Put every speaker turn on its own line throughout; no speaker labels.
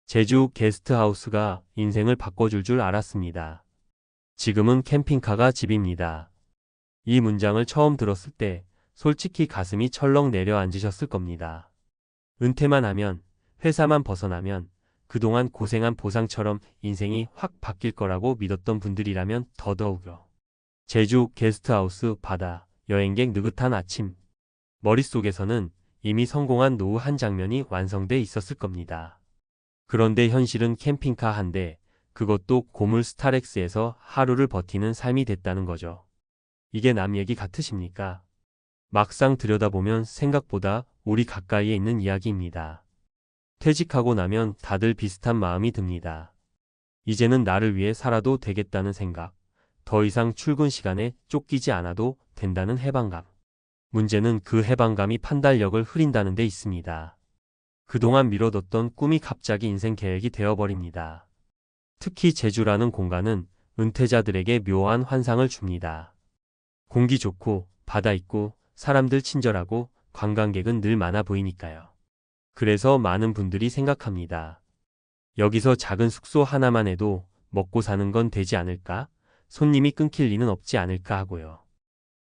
제주 게스트하우스가 인생을 바꿔줄 줄 알았습니다. 지금은 캠핑카가 집입니다. 이 문장을 처음 들었을 때 솔직히 가슴이 철렁 내려앉으셨을 겁니다. 은퇴만 하면, 회사만 벗어나면 그동안 고생한 보상처럼 인생이 확 바뀔 거라고 믿었던 분들이라면 더더욱요. 제주 게스트하우스 바다, 여행객 느긋한 아침. 머릿속에서는 이미 성공한 노후 한 장면이 완성돼 있었을 겁니다. 그런데 현실은 캠핑카 한 대, 그것도 고물 스타렉스에서 하루를 버티는 삶이 됐다는 거죠. 이게 남 얘기 같으십니까? 막상 들여다보면 생각보다 우리 가까이에 있는 이야기입니다. 퇴직하고 나면 다들 비슷한 마음이 듭니다. 이제는 나를 위해 살아도 되겠다는 생각, 더 이상 출근 시간에 쫓기지 않아도 된다는 해방감. 문제는 그 해방감이 판단력을 흐린다는 데 있습니다. 그동안 미뤄뒀던 꿈이 갑자기 인생 계획이 되어버립니다. 특히 제주라는 공간은 은퇴자들에게 묘한 환상을 줍니다. 공기 좋고, 바다 있고, 사람들 친절하고, 관광객은 늘 많아 보이니까요. 그래서 많은 분들이 생각합니다. 여기서 작은 숙소 하나만 해도 먹고 사는 건 되지 않을까? 손님이 끊길 리는 없지 않을까 하고요.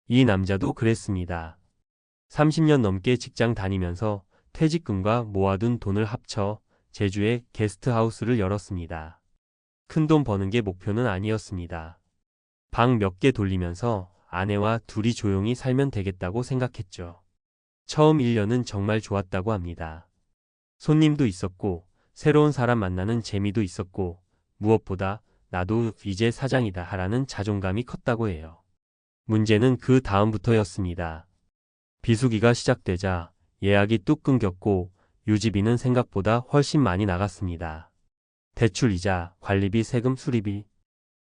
이 남자도 그랬습니다. 30년 넘게 직장 다니면서 퇴직금과 모아둔 돈을 합쳐 제주에 게스트하우스를 열었습니다. 큰돈 버는 게 목표는 아니었습니다. 방 몇 개 돌리면서 아내와 둘이 조용히 살면 되겠다고 생각했죠. 처음 1년은 정말 좋았다고 합니다. 손님도 있었고, 새로운 사람 만나는 재미도 있었고, 무엇보다 나도 이제 사장이다 하라는 자존감이 컸다고 해요. 문제는 그 다음부터였습니다. 비수기가 시작되자 예약이 뚝 끊겼고 유지비는 생각보다 훨씬 많이 나갔습니다. 대출이자, 관리비, 세금, 수리비.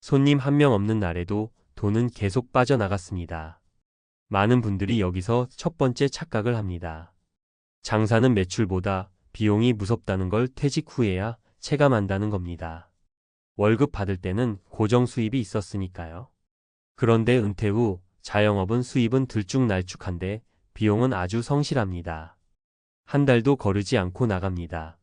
손님 한 명 없는 날에도 돈은 계속 빠져나갔습니다. 많은 분들이 여기서 첫 번째 착각을 합니다. 장사는 매출보다 비용이 무섭다는 걸 퇴직 후에야 체감한다는 겁니다. 월급 받을 때는 고정 수입이 있었으니까요. 그런데 은퇴 후 자영업은 수입은 들쭉날쭉한데 비용은 아주 성실합니다. 한 달도 거르지 않고 나갑니다.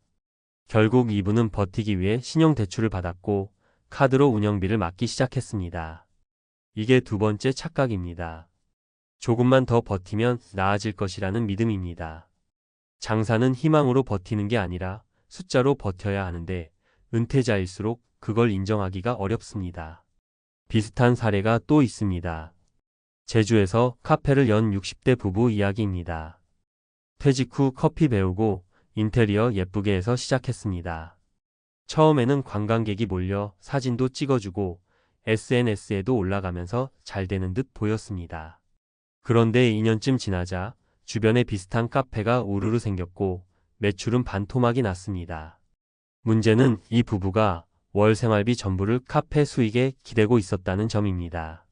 결국 이분은 버티기 위해 신용대출을 받았고 카드로 운영비를 막기 시작했습니다. 이게 두 번째 착각입니다. 조금만 더 버티면 나아질 것이라는 믿음입니다. 장사는 희망으로 버티는 게 아니라 숫자로 버텨야 하는데 은퇴자일수록 그걸 인정하기가 어렵습니다. 비슷한 사례가 또 있습니다. 제주에서 카페를 연 60대 부부 이야기입니다. 퇴직 후 커피 배우고 인테리어 예쁘게 해서 시작했습니다. 처음에는 관광객이 몰려 사진도 찍어주고 SNS에도 올라가면서 잘 되는 듯 보였습니다. 그런데 2년쯤 지나자 주변에 비슷한 카페가 우르르 생겼고 매출은 반토막이 났습니다. 문제는 이 부부가 월 생활비 전부를 카페 수익에 기대고 있었다는 점입니다.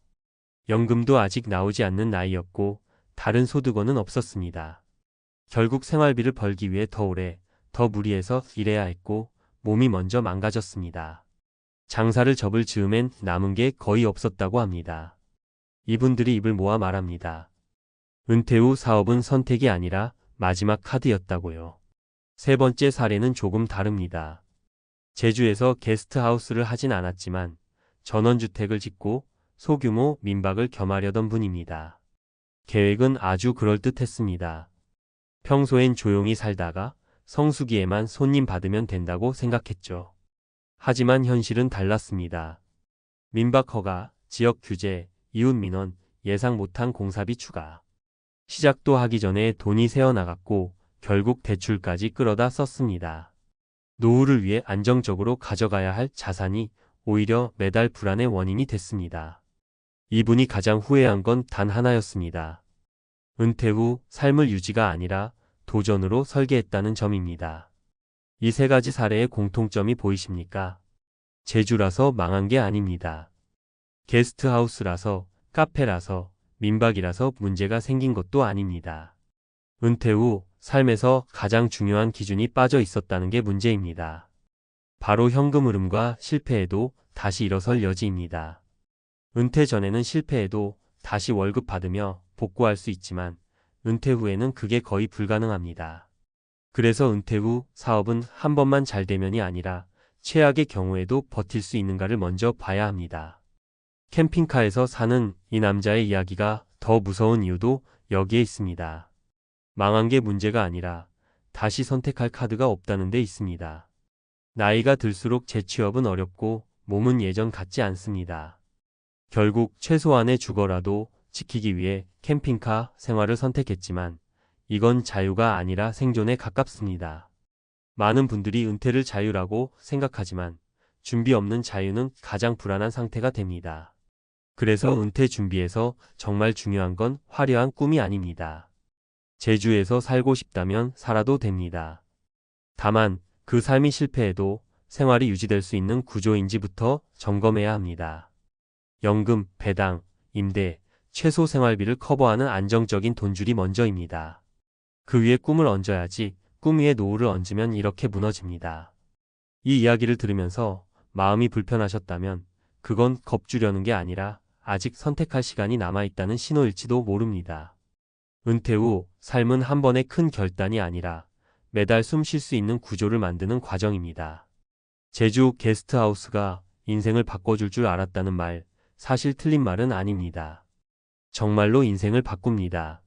연금도 아직 나오지 않는 나이였고 다른 소득원은 없었습니다. 결국 생활비를 벌기 위해 더 오래, 더 무리해서 일해야 했고 몸이 먼저 망가졌습니다. 장사를 접을 즈음엔 남은 게 거의 없었다고 합니다. 이분들이 입을 모아 말합니다. 은퇴 후 사업은 선택이 아니라 마지막 카드였다고요. 세 번째 사례는 조금 다릅니다. 제주에서 게스트하우스를 하진 않았지만 전원주택을 짓고 소규모 민박을 겸하려던 분입니다. 계획은 아주 그럴듯했습니다. 평소엔 조용히 살다가 성수기에만 손님 받으면 된다고 생각했죠. 하지만 현실은 달랐습니다. 민박 허가, 지역 규제, 이웃 민원, 예상 못한 공사비 추가. 시작도 하기 전에 돈이 새어나갔고 결국 대출까지 끌어다 썼습니다. 노후를 위해 안정적으로 가져가야 할 자산이 오히려 매달 불안의 원인이 됐습니다. 이분이 가장 후회한 건 단 하나였습니다. 은퇴 후 삶을 유지가 아니라 도전으로 설계했다는 점입니다. 이 세 가지 사례의 공통점이 보이십니까? 제주라서 망한 게 아닙니다. 게스트하우스라서, 카페라서, 민박이라서 문제가 생긴 것도 아닙니다. 은퇴 후 삶에서 가장 중요한 기준이 빠져 있었다는 게 문제입니다. 바로 현금 흐름과 실패에도 다시 일어설 여지입니다. 은퇴 전에는 실패해도 다시 월급 받으며 복구할 수 있지만 은퇴 후에는 그게 거의 불가능합니다. 그래서 은퇴 후 사업은 한 번만 잘 되면이 아니라 최악의 경우에도 버틸 수 있는가를 먼저 봐야 합니다. 캠핑카에서 사는 이 남자의 이야기가 더 무서운 이유도 여기에 있습니다. 망한 게 문제가 아니라 다시 선택할 카드가 없다는 데 있습니다. 나이가 들수록 재취업은 어렵고 몸은 예전 같지 않습니다. 결국 최소한의 주거라도 지키기 위해 캠핑카 생활을 선택했지만 이건 자유가 아니라 생존에 가깝습니다. 많은 분들이 은퇴를 자유라고 생각하지만 준비 없는 자유는 가장 불안한 상태가 됩니다. 그래서 은퇴 준비에서 정말 중요한 건 화려한 꿈이 아닙니다. 제주에서 살고 싶다면 살아도 됩니다. 다만 그 삶이 실패해도 생활이 유지될 수 있는 구조인지부터 점검해야 합니다. 연금, 배당, 임대, 최소 생활비를 커버하는 안정적인 돈줄이 먼저입니다. 그 위에 꿈을 얹어야지 꿈 위에 노후를 얹으면 이렇게 무너집니다. 이 이야기를 들으면서 마음이 불편하셨다면 그건 겁주려는 게 아니라 아직 선택할 시간이 남아있다는 신호일지도 모릅니다. 은퇴 후 삶은 한 번의 큰 결단이 아니라 매달 숨 쉴 수 있는 구조를 만드는 과정입니다. 제주 게스트하우스가 인생을 바꿔줄 줄 알았다는 말, 사실 틀린 말은 아닙니다. 정말로 인생을 바꿉니다.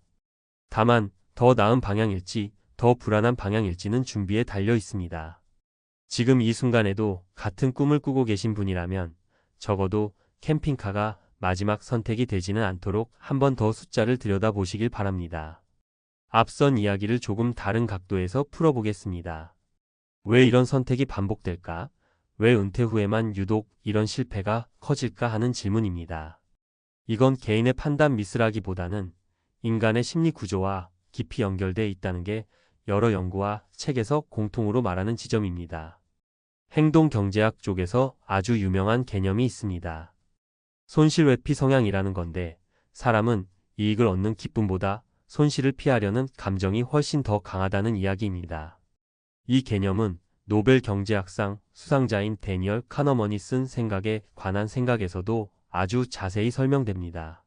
다만 더 나은 방향일지 더 불안한 방향일지는 준비에 달려 있습니다. 지금 이 순간에도 같은 꿈을 꾸고 계신 분이라면 적어도 캠핑카가 마지막 선택이 되지는 않도록 한 번 더 숫자를 들여다보시길 바랍니다. 앞선 이야기를 조금 다른 각도에서 풀어보겠습니다. 왜 이런 선택이 반복될까? 왜 은퇴 후에만 유독 이런 실패가 커질까 하는 질문입니다. 이건 개인의 판단 미스라기보다는 인간의 심리 구조와 깊이 연결돼 있다는 게 여러 연구와 책에서 공통으로 말하는 지점입니다. 행동경제학 쪽에서 아주 유명한 개념이 있습니다. 손실회피 성향이라는 건데 사람은 이익을 얻는 기쁨보다 손실을 피하려는 감정이 훨씬 더 강하다는 이야기입니다. 이 개념은 노벨 경제학상 수상자인 데니얼 카너먼이 쓴 생각에 관한 생각에서도 아주 자세히 설명됩니다.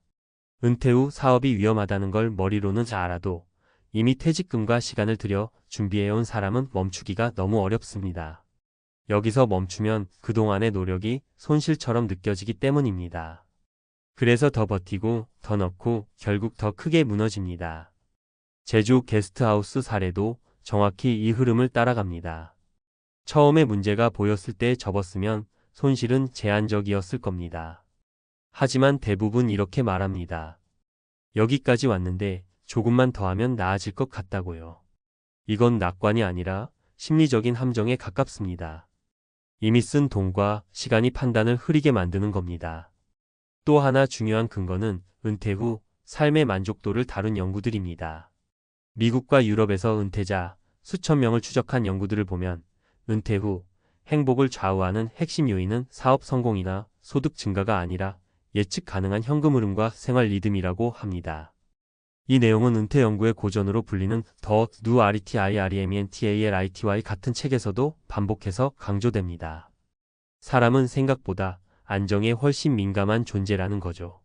은퇴 후 사업이 위험하다는 걸 머리로는 잘 알아도 이미 퇴직금과 시간을 들여 준비해온 사람은 멈추기가 너무 어렵습니다. 여기서 멈추면 그동안의 노력이 손실처럼 느껴지기 때문입니다. 그래서 더 버티고 더 넣고 결국 더 크게 무너집니다. 제주 게스트하우스 사례도 정확히 이 흐름을 따라갑니다. 처음에 문제가 보였을 때 접었으면 손실은 제한적이었을 겁니다. 하지만 대부분 이렇게 말합니다. 여기까지 왔는데 조금만 더 하면 나아질 것 같다고요. 이건 낙관이 아니라 심리적인 함정에 가깝습니다. 이미 쓴 돈과 시간이 판단을 흐리게 만드는 겁니다. 또 하나 중요한 근거는 은퇴 후 삶의 만족도를 다룬 연구들입니다. 미국과 유럽에서 은퇴자 수천 명을 추적한 연구들을 보면 은퇴 후 행복을 좌우하는 핵심 요인은 사업 성공이나 소득 증가가 아니라 예측 가능한 현금 흐름과 생활 리듬이라고 합니다. 이 내용은 은퇴 연구의 고전으로 불리는 The New Retirement 같은 책에서도 반복해서 강조됩니다. 사람은 생각보다 안정에 훨씬 민감한 존재라는 거죠.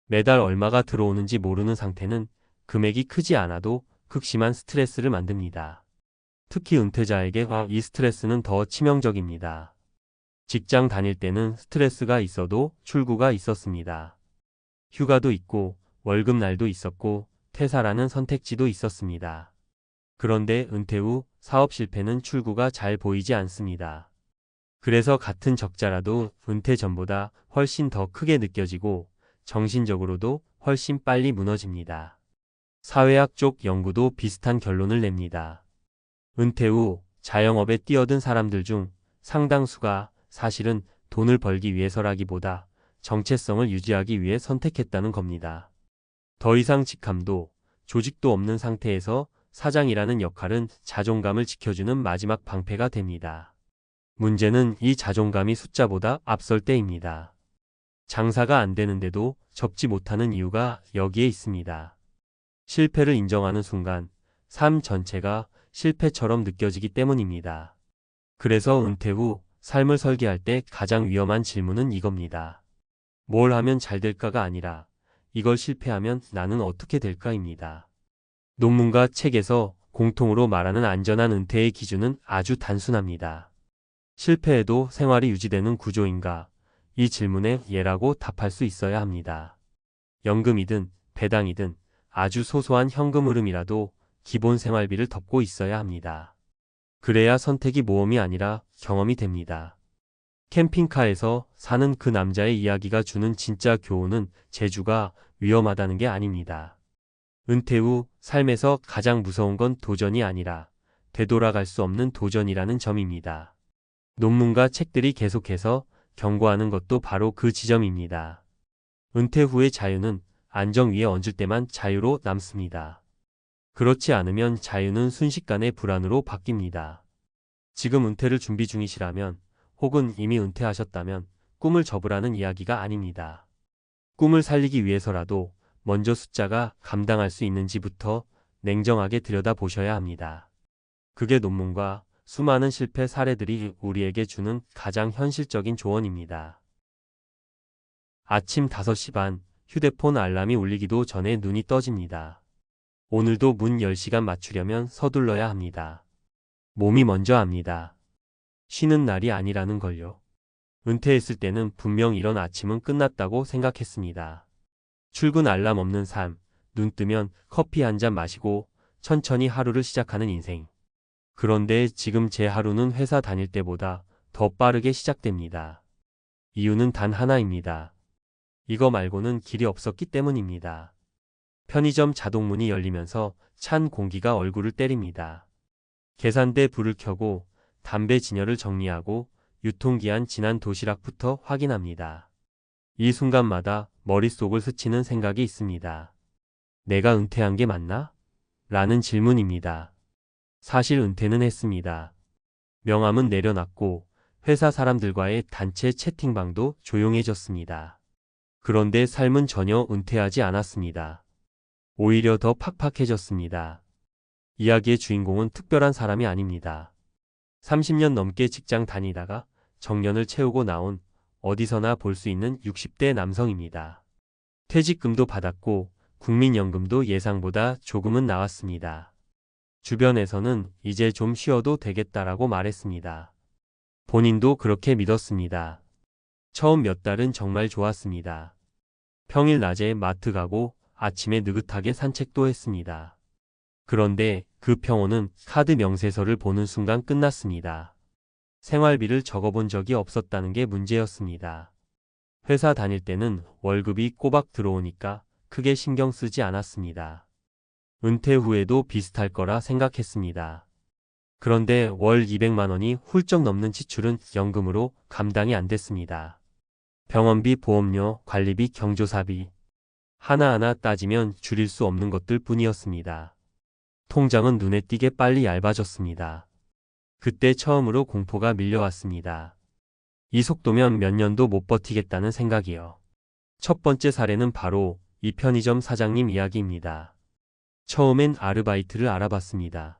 매달 얼마가 들어오는지 모르는 상태는 금액이 크지 않아도 극심한 스트레스를 만듭니다. 특히 은퇴자에게 이 스트레스는 더 치명적입니다. 직장 다닐 때는 스트레스가 있어도 출구가 있었습니다. 휴가도 있고 월급날도 있었고 퇴사라는 선택지도 있었습니다. 그런데 은퇴 후 사업 실패는 출구가 잘 보이지 않습니다. 그래서 같은 적자라도 은퇴 전보다 훨씬 더 크게 느껴지고 정신적으로도 훨씬 빨리 무너집니다. 사회학 쪽 연구도 비슷한 결론을 냅니다. 은퇴 후 자영업에 뛰어든 사람들 중 상당수가 사실은 돈을 벌기 위해서라기보다 정체성을 유지하기 위해 선택했다는 겁니다. 더 이상 직함도 조직도 없는 상태에서 사장이라는 역할은 자존감을 지켜주는 마지막 방패가 됩니다. 문제는 이 자존감이 숫자보다 앞설 때입니다. 장사가 안 되는데도 접지 못하는 이유가 여기에 있습니다. 실패를 인정하는 순간 삶 전체가 실패처럼 느껴지기 때문입니다. 그래서 은퇴 후 삶을 설계할 때 가장 위험한 질문은 이겁니다. 뭘 하면 잘 될까가 아니라 이걸 실패하면 나는 어떻게 될까입니다. 논문과 책에서 공통으로 말하는 안전한 은퇴의 기준은 아주 단순합니다. 실패해도 생활이 유지되는 구조인가? 이 질문에 예라고 답할 수 있어야 합니다. 연금이든 배당이든 아주 소소한 현금 흐름이라도 기본 생활비를 덮고 있어야 합니다. 그래야 선택이 모험이 아니라 경험이 됩니다. 캠핑카에서 사는 그 남자의 이야기가 주는 진짜 교훈은 재주가 위험하다는 게 아닙니다. 은퇴 후 삶에서 가장 무서운 건 도전이 아니라 되돌아갈 수 없는 도전이라는 점입니다. 논문과 책들이 계속해서 경고하는 것도 바로 그 지점입니다. 은퇴 후의 자유는 안정 위에 얹을 때만 자유로 남습니다. 그렇지 않으면 자유는 순식간에 불안으로 바뀝니다. 지금 은퇴를 준비 중이시라면 혹은 이미 은퇴하셨다면 꿈을 접으라는 이야기가 아닙니다. 꿈을 살리기 위해서라도 먼저 숫자가 감당할 수 있는지부터 냉정하게 들여다보셔야 합니다. 그게 논문과 수많은 실패 사례들이 우리에게 주는 가장 현실적인 조언입니다. 아침 5시 반, 휴대폰 알람이 울리기도 전에 눈이 떠집니다. 오늘도 문 10시간 맞추려면 서둘러야 합니다. 몸이 먼저 압니다. 쉬는 날이 아니라는 걸요. 은퇴했을 때는 분명 이런 아침은 끝났다고 생각했습니다. 출근 알람 없는 삶, 눈 뜨면 커피 한 잔 마시고 천천히 하루를 시작하는 인생. 그런데 지금 제 하루는 회사 다닐 때보다 더 빠르게 시작됩니다. 이유는 단 하나입니다. 이거 말고는 길이 없었기 때문입니다. 편의점 자동문이 열리면서 찬 공기가 얼굴을 때립니다. 계산대 불을 켜고 담배 진열을 정리하고 유통기한 지난 도시락부터 확인합니다. 이 순간마다 머릿속을 스치는 생각이 있습니다. 내가 은퇴한 게 맞나? 라는 질문입니다. 사실 은퇴는 했습니다. 명함은 내려놨고 회사 사람들과의 단체 채팅방도 조용해졌습니다. 그런데 삶은 전혀 은퇴하지 않았습니다. 오히려 더 팍팍해졌습니다. 이야기의 주인공은 특별한 사람이 아닙니다. 30년 넘게 직장 다니다가 정년을 채우고 나온 어디서나 볼 수 있는 60대 남성입니다. 퇴직금도 받았고 국민연금도 예상보다 조금은 나왔습니다. 주변에서는 이제 좀 쉬어도 되겠다라고 말했습니다. 본인도 그렇게 믿었습니다. 처음 몇 달은 정말 좋았습니다. 평일 낮에 마트 가고 아침에 느긋하게 산책도 했습니다. 그런데 그 평온은 카드 명세서를 보는 순간 끝났습니다. 생활비를 적어본 적이 없었다는 게 문제였습니다. 회사 다닐 때는 월급이 꼬박 들어오니까 크게 신경 쓰지 않았습니다. 은퇴 후에도 비슷할 거라 생각했습니다. 그런데 월 200만 원이 훌쩍 넘는 지출은 연금으로 감당이 안 됐습니다. 병원비, 보험료, 관리비, 경조사비 하나하나 따지면 줄일 수 없는 것들 뿐이었습니다. 통장은 눈에 띄게 빨리 얇아졌습니다. 그때 처음으로 공포가 밀려왔습니다. 이 속도면 몇 년도 못 버티겠다는 생각이요. 첫 번째 사례는 바로 이 편의점 사장님 이야기입니다. 처음엔 아르바이트를 알아봤습니다.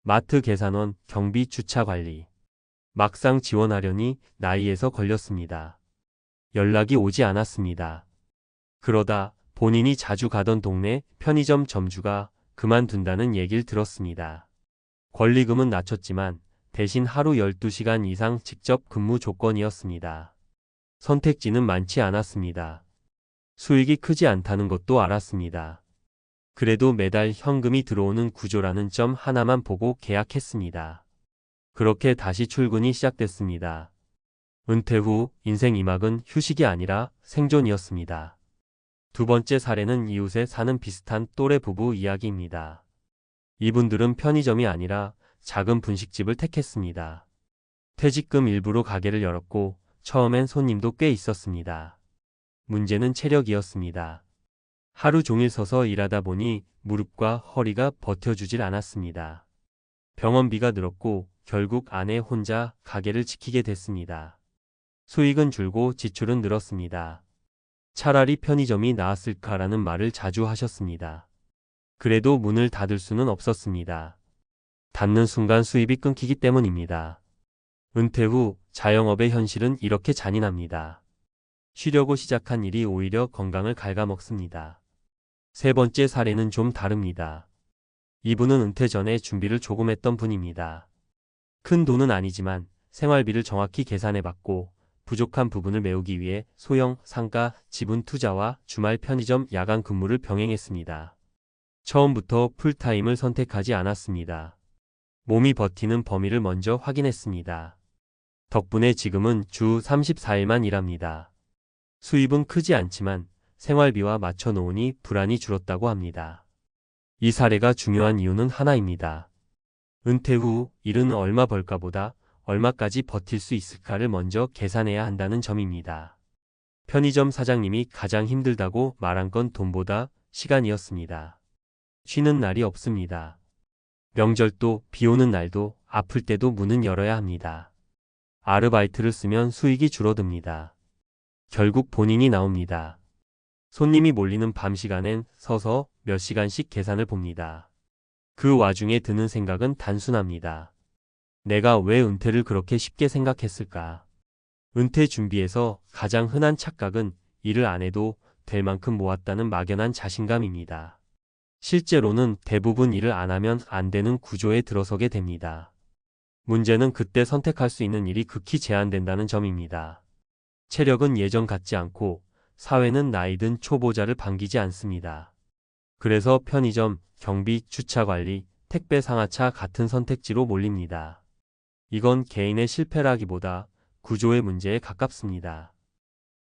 마트 계산원, 경비, 주차 관리. 막상 지원하려니 나이에서 걸렸습니다. 연락이 오지 않았습니다. 그러다 본인이 자주 가던 동네 편의점 점주가 그만둔다는 얘기를 들었습니다. 권리금은 낮췄지만 대신 하루 12시간 이상 직접 근무 조건이었습니다. 선택지는 많지 않았습니다. 수익이 크지 않다는 것도 알았습니다. 그래도 매달 현금이 들어오는 구조라는 점 하나만 보고 계약했습니다. 그렇게 다시 출근이 시작됐습니다. 은퇴 후 인생 2막은 휴식이 아니라 생존이었습니다. 두 번째 사례는 이웃에 사는 비슷한 또래 부부 이야기입니다. 이분들은 편의점이 아니라 작은 분식집을 택했습니다. 퇴직금 일부로 가게를 열었고 처음엔 손님도 꽤 있었습니다. 문제는 체력이었습니다. 하루 종일 서서 일하다 보니 무릎과 허리가 버텨주질 않았습니다. 병원비가 늘었고 결국 아내 혼자 가게를 지키게 됐습니다. 수익은 줄고 지출은 늘었습니다. 차라리 편의점이 나았을까라는 말을 자주 하셨습니다. 그래도 문을 닫을 수는 없었습니다. 닫는 순간 수입이 끊기기 때문입니다. 은퇴 후 자영업의 현실은 이렇게 잔인합니다. 쉬려고 시작한 일이 오히려 건강을 갉아먹습니다. 세 번째 사례는 좀 다릅니다. 이분은 은퇴 전에 준비를 조금 했던 분입니다. 큰 돈은 아니지만 생활비를 정확히 계산해봤고 부족한 부분을 메우기 위해 소형 상가, 지분 투자와 주말 편의점 야간 근무를 병행했습니다. 처음부터 풀타임을 선택하지 않았습니다. 몸이 버티는 범위를 먼저 확인했습니다. 덕분에 지금은 주 34일만 일합니다. 수입은 크지 않지만 생활비와 맞춰 놓으니 불안이 줄었다고 합니다. 이 사례가 중요한 이유는 하나입니다. 은퇴 후 일은 얼마 벌까보다 얼마까지 버틸 수 있을까를 먼저 계산해야 한다는 점입니다. 편의점 사장님이 가장 힘들다고 말한 건 돈보다 시간이었습니다. 쉬는 날이 없습니다. 명절도 비 오는 날도 아플 때도 문은 열어야 합니다. 아르바이트를 쓰면 수익이 줄어듭니다. 결국 본인이 나옵니다. 손님이 몰리는 밤 시간엔 서서 몇 시간씩 계산을 봅니다. 그 와중에 드는 생각은 단순합니다. 내가 왜 은퇴를 그렇게 쉽게 생각했을까? 은퇴 준비에서 가장 흔한 착각은 일을 안 해도 될 만큼 모았다는 막연한 자신감입니다. 실제로는 대부분 일을 안 하면 안 되는 구조에 들어서게 됩니다. 문제는 그때 선택할 수 있는 일이 극히 제한된다는 점입니다. 체력은 예전 같지 않고 사회는 나이든 초보자를 반기지 않습니다. 그래서 편의점, 경비, 주차관리, 택배 상하차 같은 선택지로 몰립니다. 이건 개인의 실패라기보다 구조의 문제에 가깝습니다.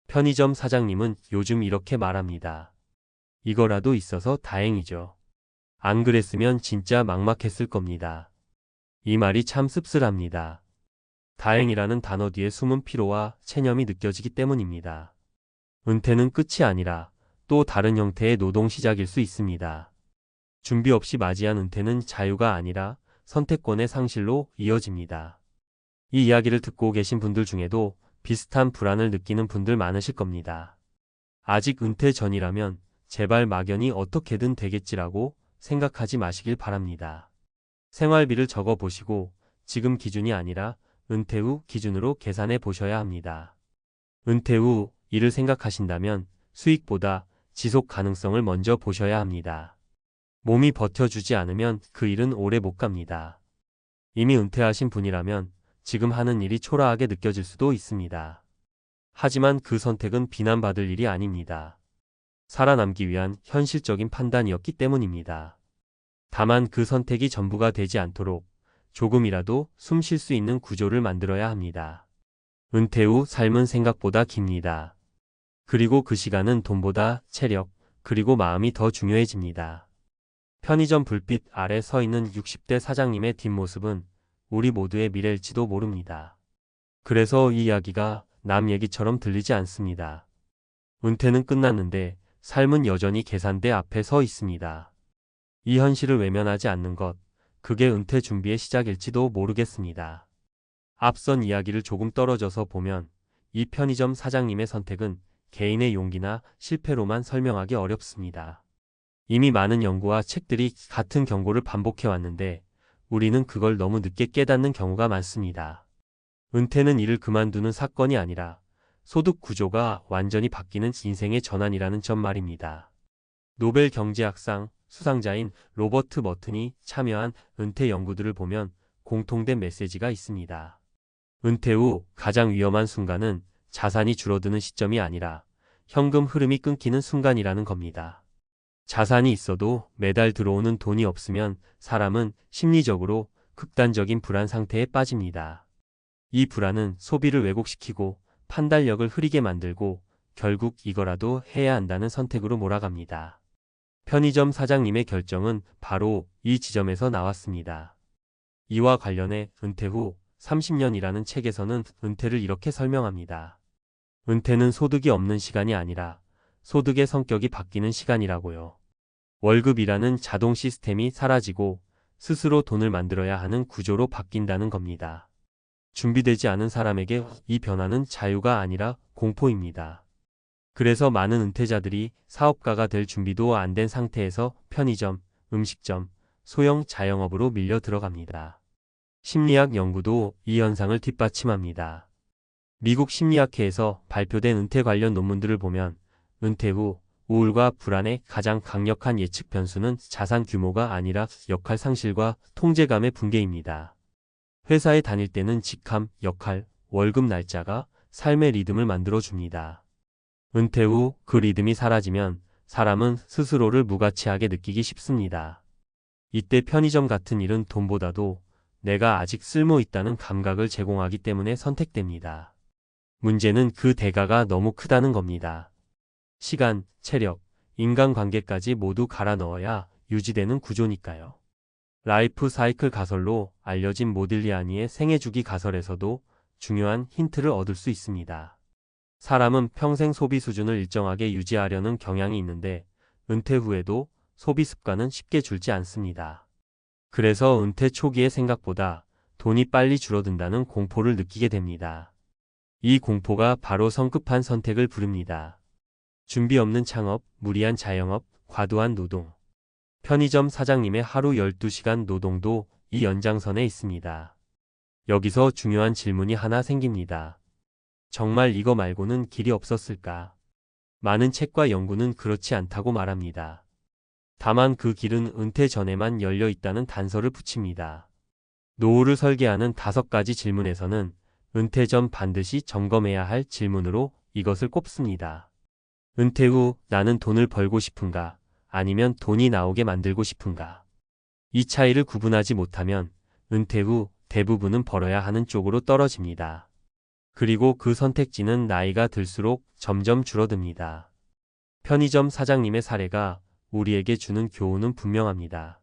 편의점 사장님은 요즘 이렇게 말합니다. 이거라도 있어서 다행이죠. 안 그랬으면 진짜 막막했을 겁니다. 이 말이 참 씁쓸합니다. 다행이라는 단어 뒤에 숨은 피로와 체념이 느껴지기 때문입니다. 은퇴는 끝이 아니라 또 다른 형태의 노동 시작일 수 있습니다. 준비 없이 맞이한 은퇴는 자유가 아니라 선택권의 상실로 이어집니다. 이 이야기를 듣고 계신 분들 중에도 비슷한 불안을 느끼는 분들 많으실 겁니다. 아직 은퇴 전이라면 제발 막연히 어떻게든 되겠지라고 생각하지 마시길 바랍니다. 생활비를 적어 보시고 지금 기준이 아니라 은퇴 후 기준으로 계산해 보셔야 합니다. 은퇴 후 일을 생각하신다면 수익보다 지속 가능성을 먼저 보셔야 합니다. 몸이 버텨주지 않으면 그 일은 오래 못 갑니다. 이미 은퇴하신 분이라면 지금 하는 일이 초라하게 느껴질 수도 있습니다. 하지만 그 선택은 비난받을 일이 아닙니다. 살아남기 위한 현실적인 판단이었기 때문입니다. 다만 그 선택이 전부가 되지 않도록 조금이라도 숨 쉴 수 있는 구조를 만들어야 합니다. 은퇴 후 삶은 생각보다 깁니다. 그리고 그 시간은 돈보다 체력, 그리고 마음이 더 중요해집니다. 편의점 불빛 아래 서 있는 60대 사장님의 뒷모습은 우리 모두의 미래일지도 모릅니다. 그래서 이 이야기가 남 얘기처럼 들리지 않습니다. 은퇴는 끝났는데 삶은 여전히 계산대 앞에 서 있습니다. 이 현실을 외면하지 않는 것, 그게 은퇴 준비의 시작일지도 모르겠습니다. 앞선 이야기를 조금 떨어져서 보면 이 편의점 사장님의 선택은 개인의 용기나 실패로만 설명하기 어렵습니다. 이미 많은 연구와 책들이 같은 경고를 반복해 왔는데 우리는 그걸 너무 늦게 깨닫는 경우가 많습니다. 은퇴는 일을 그만두는 사건이 아니라 소득 구조가 완전히 바뀌는 인생의 전환이라는 점 말입니다. 노벨 경제학상 수상자인 로버트 머튼이 참여한 은퇴 연구들을 보면 공통된 메시지가 있습니다. 은퇴 후 가장 위험한 순간은 자산이 줄어드는 시점이 아니라 현금 흐름이 끊기는 순간이라는 겁니다. 자산이 있어도 매달 들어오는 돈이 없으면 사람은 심리적으로 극단적인 불안 상태에 빠집니다. 이 불안은 소비를 왜곡시키고 판단력을 흐리게 만들고 결국 이거라도 해야 한다는 선택으로 몰아갑니다. 편의점 사장님의 결정은 바로 이 지점에서 나왔습니다. 이와 관련해 은퇴 후 30년이라는 책에서는 은퇴를 이렇게 설명합니다. 은퇴는 소득이 없는 시간이 아니라 소득의 성격이 바뀌는 시간이라고요. 월급이라는 자동 시스템이 사라지고 스스로 돈을 만들어야 하는 구조로 바뀐다는 겁니다. 준비되지 않은 사람에게 이 변화는 자유가 아니라 공포입니다. 그래서 많은 은퇴자들이 사업가가 될 준비도 안 된 상태에서 편의점, 음식점, 소형 자영업으로 밀려 들어갑니다. 심리학 연구도 이 현상을 뒷받침합니다. 미국 심리학회에서 발표된 은퇴 관련 논문들을 보면 은퇴 후 우울과 불안의 가장 강력한 예측 변수는 자산 규모가 아니라 역할 상실과 통제감의 붕괴입니다. 회사에 다닐 때는 직함, 역할, 월급 날짜가 삶의 리듬을 만들어 줍니다. 은퇴 후 그 리듬이 사라지면 사람은 스스로를 무가치하게 느끼기 쉽습니다. 이때 편의점 같은 일은 돈보다도 내가 아직 쓸모 있다는 감각을 제공하기 때문에 선택됩니다. 문제는 그 대가가 너무 크다는 겁니다. 시간, 체력, 인간관계까지 모두 갈아 넣어야 유지되는 구조니까요. 라이프 사이클 가설로 알려진 모딜리아니의 생애주기 가설에서도 중요한 힌트를 얻을 수 있습니다. 사람은 평생 소비 수준을 일정하게 유지하려는 경향이 있는데 은퇴 후에도 소비 습관은 쉽게 줄지 않습니다. 그래서 은퇴 초기에 생각보다 돈이 빨리 줄어든다는 공포를 느끼게 됩니다. 이 공포가 바로 성급한 선택을 부릅니다. 준비 없는 창업, 무리한 자영업, 과도한 노동. 편의점 사장님의 하루 12시간 노동도 이 연장선에 있습니다. 여기서 중요한 질문이 하나 생깁니다. 정말 이거 말고는 길이 없었을까? 많은 책과 연구는 그렇지 않다고 말합니다. 다만 그 길은 은퇴 전에만 열려 있다는 단서를 붙입니다. 노후를 설계하는 5가지 질문에서는 은퇴 전 반드시 점검해야 할 질문으로 이것을 꼽습니다. 은퇴 후 나는 돈을 벌고 싶은가? 아니면 돈이 나오게 만들고 싶은가? 이 차이를 구분하지 못하면 은퇴 후 대부분은 벌어야 하는 쪽으로 떨어집니다. 그리고 그 선택지는 나이가 들수록 점점 줄어듭니다. 편의점 사장님의 사례가 우리에게 주는 교훈은 분명합니다.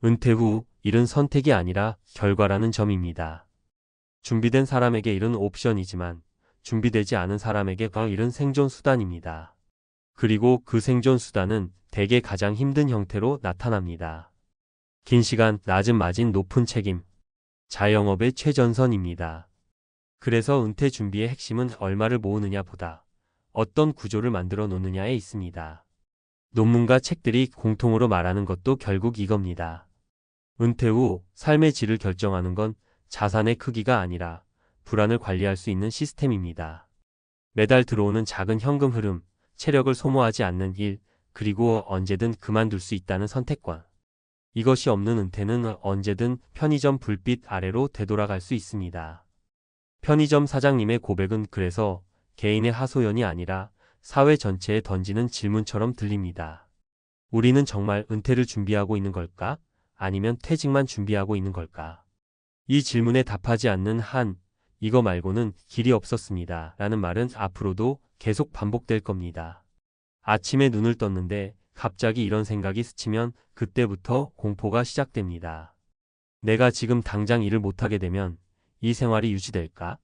은퇴 후 일은 선택이 아니라 결과라는 점입니다. 준비된 사람에게 일은 옵션이지만 준비되지 않은 사람에게 그 일은 생존 수단입니다. 그리고 그 생존 수단은 대개 가장 힘든 형태로 나타납니다. 긴 시간, 낮은 마진, 높은 책임. 자영업의 최전선입니다. 그래서 은퇴 준비의 핵심은 얼마를 모으느냐 보다 어떤 구조를 만들어 놓느냐에 있습니다. 논문과 책들이 공통으로 말하는 것도 결국 이겁니다. 은퇴 후 삶의 질을 결정하는 건 자산의 크기가 아니라 불안을 관리할 수 있는 시스템입니다. 매달 들어오는 작은 현금 흐름, 체력을 소모하지 않는 일, 그리고 언제든 그만둘 수 있다는 선택권. 이것이 없는 은퇴는 언제든 편의점 불빛 아래로 되돌아갈 수 있습니다. 편의점 사장님의 고백은 그래서 개인의 하소연이 아니라 사회 전체에 던지는 질문처럼 들립니다. 우리는 정말 은퇴를 준비하고 있는 걸까? 아니면 퇴직만 준비하고 있는 걸까? 이 질문에 답하지 않는 한, 이거 말고는 길이 없었습니다. 라는 말은 앞으로도 계속 반복될 겁니다. 아침에 눈을 떴는데 갑자기 이런 생각이 스치면 그때부터 공포가 시작됩니다. 내가 지금 당장 일을 못하게 되면 이 생활이 유지될까?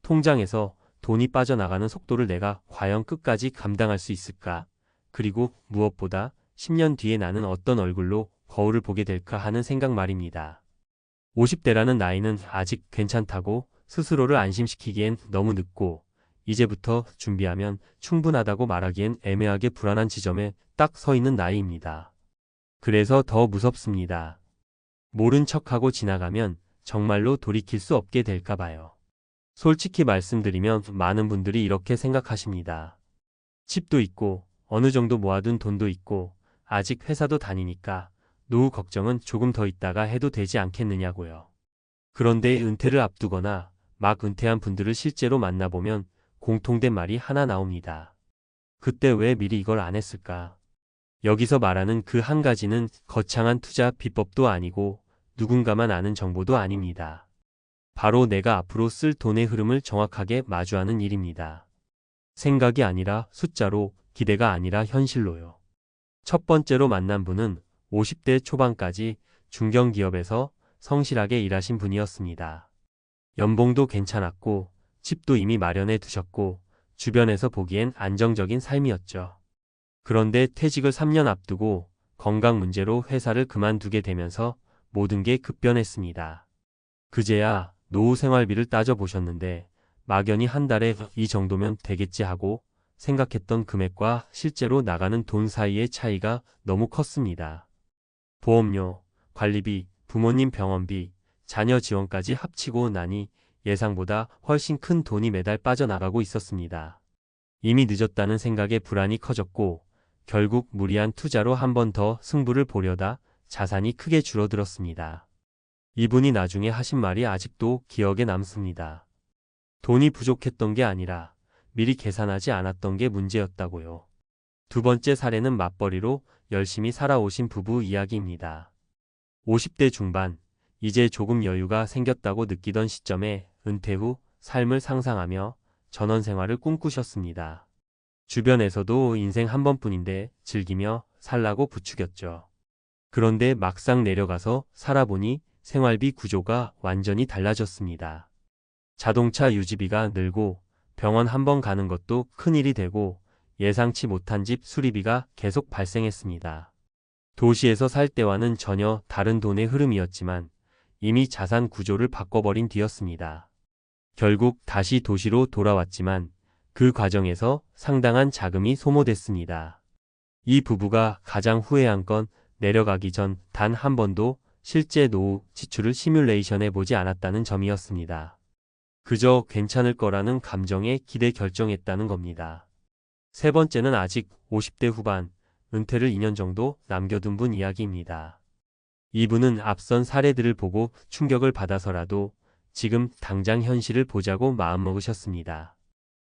통장에서 돈이 빠져나가는 속도를 내가 과연 끝까지 감당할 수 있을까? 그리고 무엇보다 10년 뒤에 나는 어떤 얼굴로 거울을 보게 될까 하는 생각 말입니다. 50대라는 나이는 아직 괜찮다고 스스로를 안심시키기엔 너무 늦고 이제부터 준비하면 충분하다고 말하기엔 애매하게 불안한 지점에 딱 서 있는 나이입니다. 그래서 더 무섭습니다. 모른 척하고 지나가면 정말로 돌이킬 수 없게 될까 봐요. 솔직히 말씀드리면 많은 분들이 이렇게 생각하십니다. 집도 있고 어느 정도 모아둔 돈도 있고 아직 회사도 다니니까 노후 걱정은 조금 더 있다가 해도 되지 않겠느냐고요. 그런데 은퇴를 앞두거나 막 은퇴한 분들을 실제로 만나보면 공통된 말이 하나 나옵니다. 그때 왜 미리 이걸 안 했을까? 여기서 말하는 그 한 가지는 거창한 투자 비법도 아니고 누군가만 아는 정보도 아닙니다. 바로 내가 앞으로 쓸 돈의 흐름을 정확하게 마주하는 일입니다. 생각이 아니라 숫자로, 기대가 아니라 현실로요. 첫 번째로 만난 분은 50대 초반까지 중견기업에서 성실하게 일하신 분이었습니다. 연봉도 괜찮았고 집도 이미 마련해 두셨고 주변에서 보기엔 안정적인 삶이었죠. 그런데 퇴직을 3년 앞두고 건강 문제로 회사를 그만두게 되면서 모든 게 급변했습니다. 그제야 노후 생활비를 따져보셨는데 막연히 한 달에 이 정도면 되겠지 하고 생각했던 금액과 실제로 나가는 돈 사이의 차이가 너무 컸습니다. 보험료, 관리비, 부모님 병원비, 자녀 지원까지 합치고 나니 예상보다 훨씬 큰 돈이 매달 빠져나가고 있었습니다. 이미 늦었다는 생각에 불안이 커졌고 결국 무리한 투자로 한 번 더 승부를 보려다 자산이 크게 줄어들었습니다. 이분이 나중에 하신 말이 아직도 기억에 남습니다. 돈이 부족했던 게 아니라 미리 계산하지 않았던 게 문제였다고요. 두 번째 사례는 맞벌이로 열심히 살아오신 부부 이야기입니다. 50대 중반, 이제 조금 여유가 생겼다고 느끼던 시점에 은퇴 후 삶을 상상하며 전원생활을 꿈꾸셨습니다. 주변에서도 인생 한 번뿐인데 즐기며 살라고 부추겼죠. 그런데 막상 내려가서 살아보니 생활비 구조가 완전히 달라졌습니다. 자동차 유지비가 늘고 병원 한 번 가는 것도 큰일이 되고 예상치 못한 집 수리비가 계속 발생했습니다. 도시에서 살 때와는 전혀 다른 돈의 흐름이었지만 이미 자산 구조를 바꿔버린 뒤였습니다. 결국 다시 도시로 돌아왔지만 그 과정에서 상당한 자금이 소모됐습니다. 이 부부가 가장 후회한 건 내려가기 전 단 한 번도 실제 노후 지출을 시뮬레이션해 보지 않았다는 점이었습니다. 그저 괜찮을 거라는 감정에 기대 결정했다는 겁니다. 세 번째는 아직 50대 후반, 은퇴를 2년 정도 남겨둔 분 이야기입니다. 이분은 앞선 사례들을 보고 충격을 받아서라도 지금 당장 현실을 보자고 마음먹으셨습니다.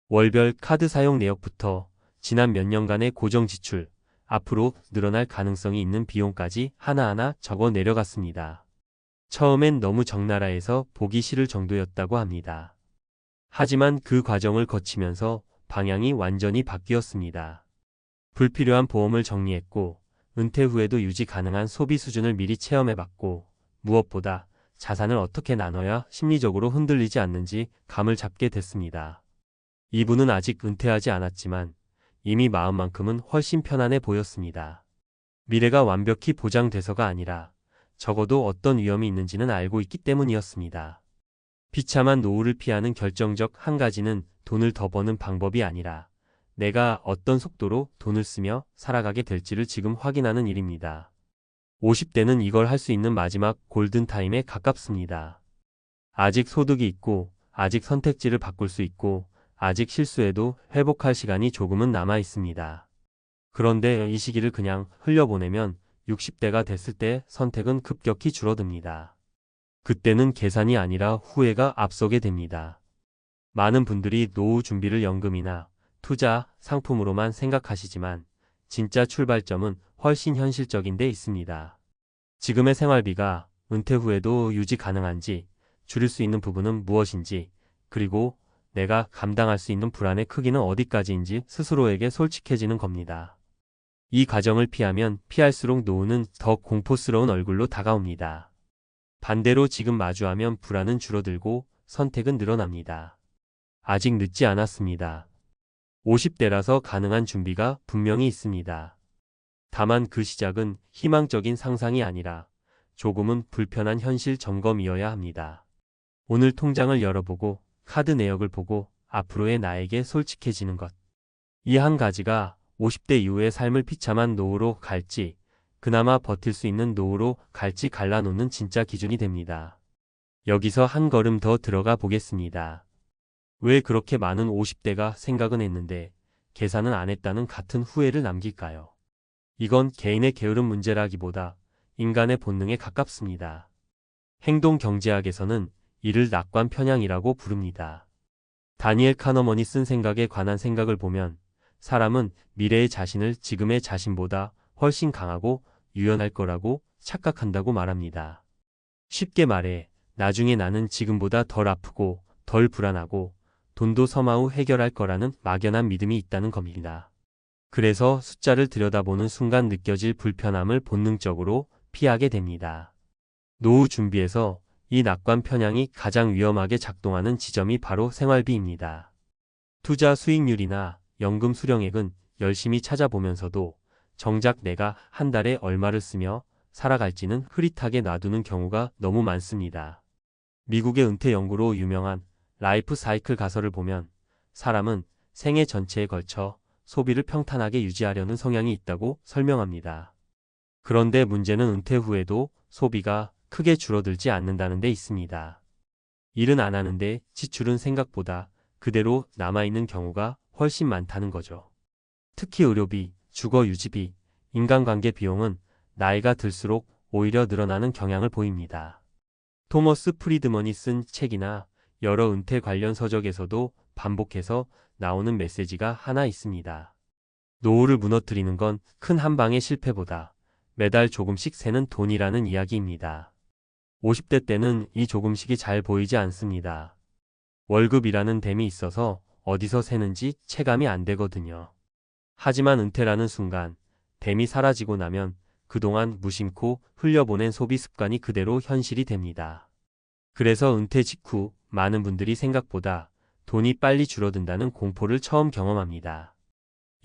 월별 카드 사용 내역부터 지난 몇 년간의 고정 지출, 앞으로 늘어날 가능성이 있는 비용까지 하나하나 적어 내려갔습니다. 처음엔 너무 적나라해서 보기 싫을 정도였다고 합니다. 하지만 그 과정을 거치면서 방향이 완전히 바뀌었습니다. 불필요한 보험을 정리했고 은퇴 후에도 유지 가능한 소비 수준을 미리 체험해봤고 무엇보다 자산을 어떻게 나눠야 심리적으로 흔들리지 않는지 감을 잡게 됐습니다. 이분은 아직 은퇴하지 않았지만 이미 마음만큼은 훨씬 편안해 보였습니다. 미래가 완벽히 보장돼서가 아니라 적어도 어떤 위험이 있는지는 알고 있기 때문이었습니다. 비참한 노후를 피하는 결정적 한 가지는 돈을 더 버는 방법이 아니라 내가 어떤 속도로 돈을 쓰며 살아가게 될지를 지금 확인하는 일입니다. 50대는 이걸 할 수 있는 마지막 골든타임에 가깝습니다. 아직 소득이 있고, 아직 선택지를 바꿀 수 있고, 아직 실수해도 회복할 시간이 조금은 남아 있습니다. 그런데 이 시기를 그냥 흘려보내면 60대가 됐을 때 선택은 급격히 줄어듭니다. 그때는 계산이 아니라 후회가 앞서게 됩니다. 많은 분들이 노후 준비를 연금이나 투자, 상품으로만 생각하시지만 진짜 출발점은 훨씬 현실적인 데 있습니다. 지금의 생활비가 은퇴 후에도 유지 가능한지, 줄일 수 있는 부분은 무엇인지, 그리고 내가 감당할 수 있는 불안의 크기는 어디까지인지 스스로에게 솔직해지는 겁니다. 이 과정을 피하면 피할수록 노후는 더 공포스러운 얼굴로 다가옵니다. 반대로 지금 마주하면 불안은 줄어들고 선택은 늘어납니다. 아직 늦지 않았습니다. 50대라서 가능한 준비가 분명히 있습니다. 다만 그 시작은 희망적인 상상이 아니라 조금은 불편한 현실 점검이어야 합니다. 오늘 통장을 열어보고 카드 내역을 보고 앞으로의 나에게 솔직해지는 것. 이 한 가지가 50대 이후의 삶을 비참한 노후로 갈지 그나마 버틸 수 있는 노후로 갈지 갈라놓는 진짜 기준이 됩니다. 여기서 한 걸음 더 들어가 보겠습니다. 왜 그렇게 많은 50대가 생각은 했는데 계산은 안 했다는 같은 후회를 남길까요? 이건 개인의 게으름 문제라기보다 인간의 본능에 가깝습니다. 행동경제학에서는 이를 낙관 편향이라고 부릅니다. 다니엘 카너먼이 쓴 생각에 관한 생각을 보면 사람은 미래의 자신을 지금의 자신보다 훨씬 강하고 유연할 거라고 착각한다고 말합니다. 쉽게 말해 나중에 나는 지금보다 덜 아프고 덜 불안하고 돈도 서마후 해결할 거라는 막연한 믿음이 있다는 겁니다. 그래서 숫자를 들여다보는 순간 느껴질 불편함을 본능적으로 피하게 됩니다. 노후 준비에서 이 낙관 편향이 가장 위험하게 작동하는 지점이 바로 생활비입니다. 투자 수익률이나 연금 수령액은 열심히 찾아보면서도 정작 내가 한 달에 얼마를 쓰며 살아갈지는 흐릿하게 놔두는 경우가 너무 많습니다. 미국의 은퇴 연구로 유명한 라이프 사이클 가설을 보면 사람은 생애 전체에 걸쳐 소비를 평탄하게 유지하려는 성향이 있다고 설명합니다. 그런데 문제는 은퇴 후에도 소비가 크게 줄어들지 않는다는 데 있습니다. 일은 안 하는데 지출은 생각보다 그대로 남아있는 경우가 훨씬 많다는 거죠. 특히 의료비, 주거 유지비, 인간관계 비용은 나이가 들수록 오히려 늘어나는 경향을 보입니다. 토머스 프리드먼이 쓴 책이나 여러 은퇴 관련 서적에서도 반복해서 나오는 메시지가 하나 있습니다. 노후를 무너뜨리는 건 큰 한 방의 실패보다 매달 조금씩 새는 돈이라는 이야기입니다. 50대 때는 이 조금씩이 잘 보이지 않습니다. 월급이라는 댐이 있어서 어디서 새는지 체감이 안 되거든요. 하지만 은퇴라는 순간 댐이 사라지고 나면 그동안 무심코 흘려보낸 소비 습관이 그대로 현실이 됩니다. 그래서 은퇴 직후 많은 분들이 생각보다 돈이 빨리 줄어든다는 공포를 처음 경험합니다.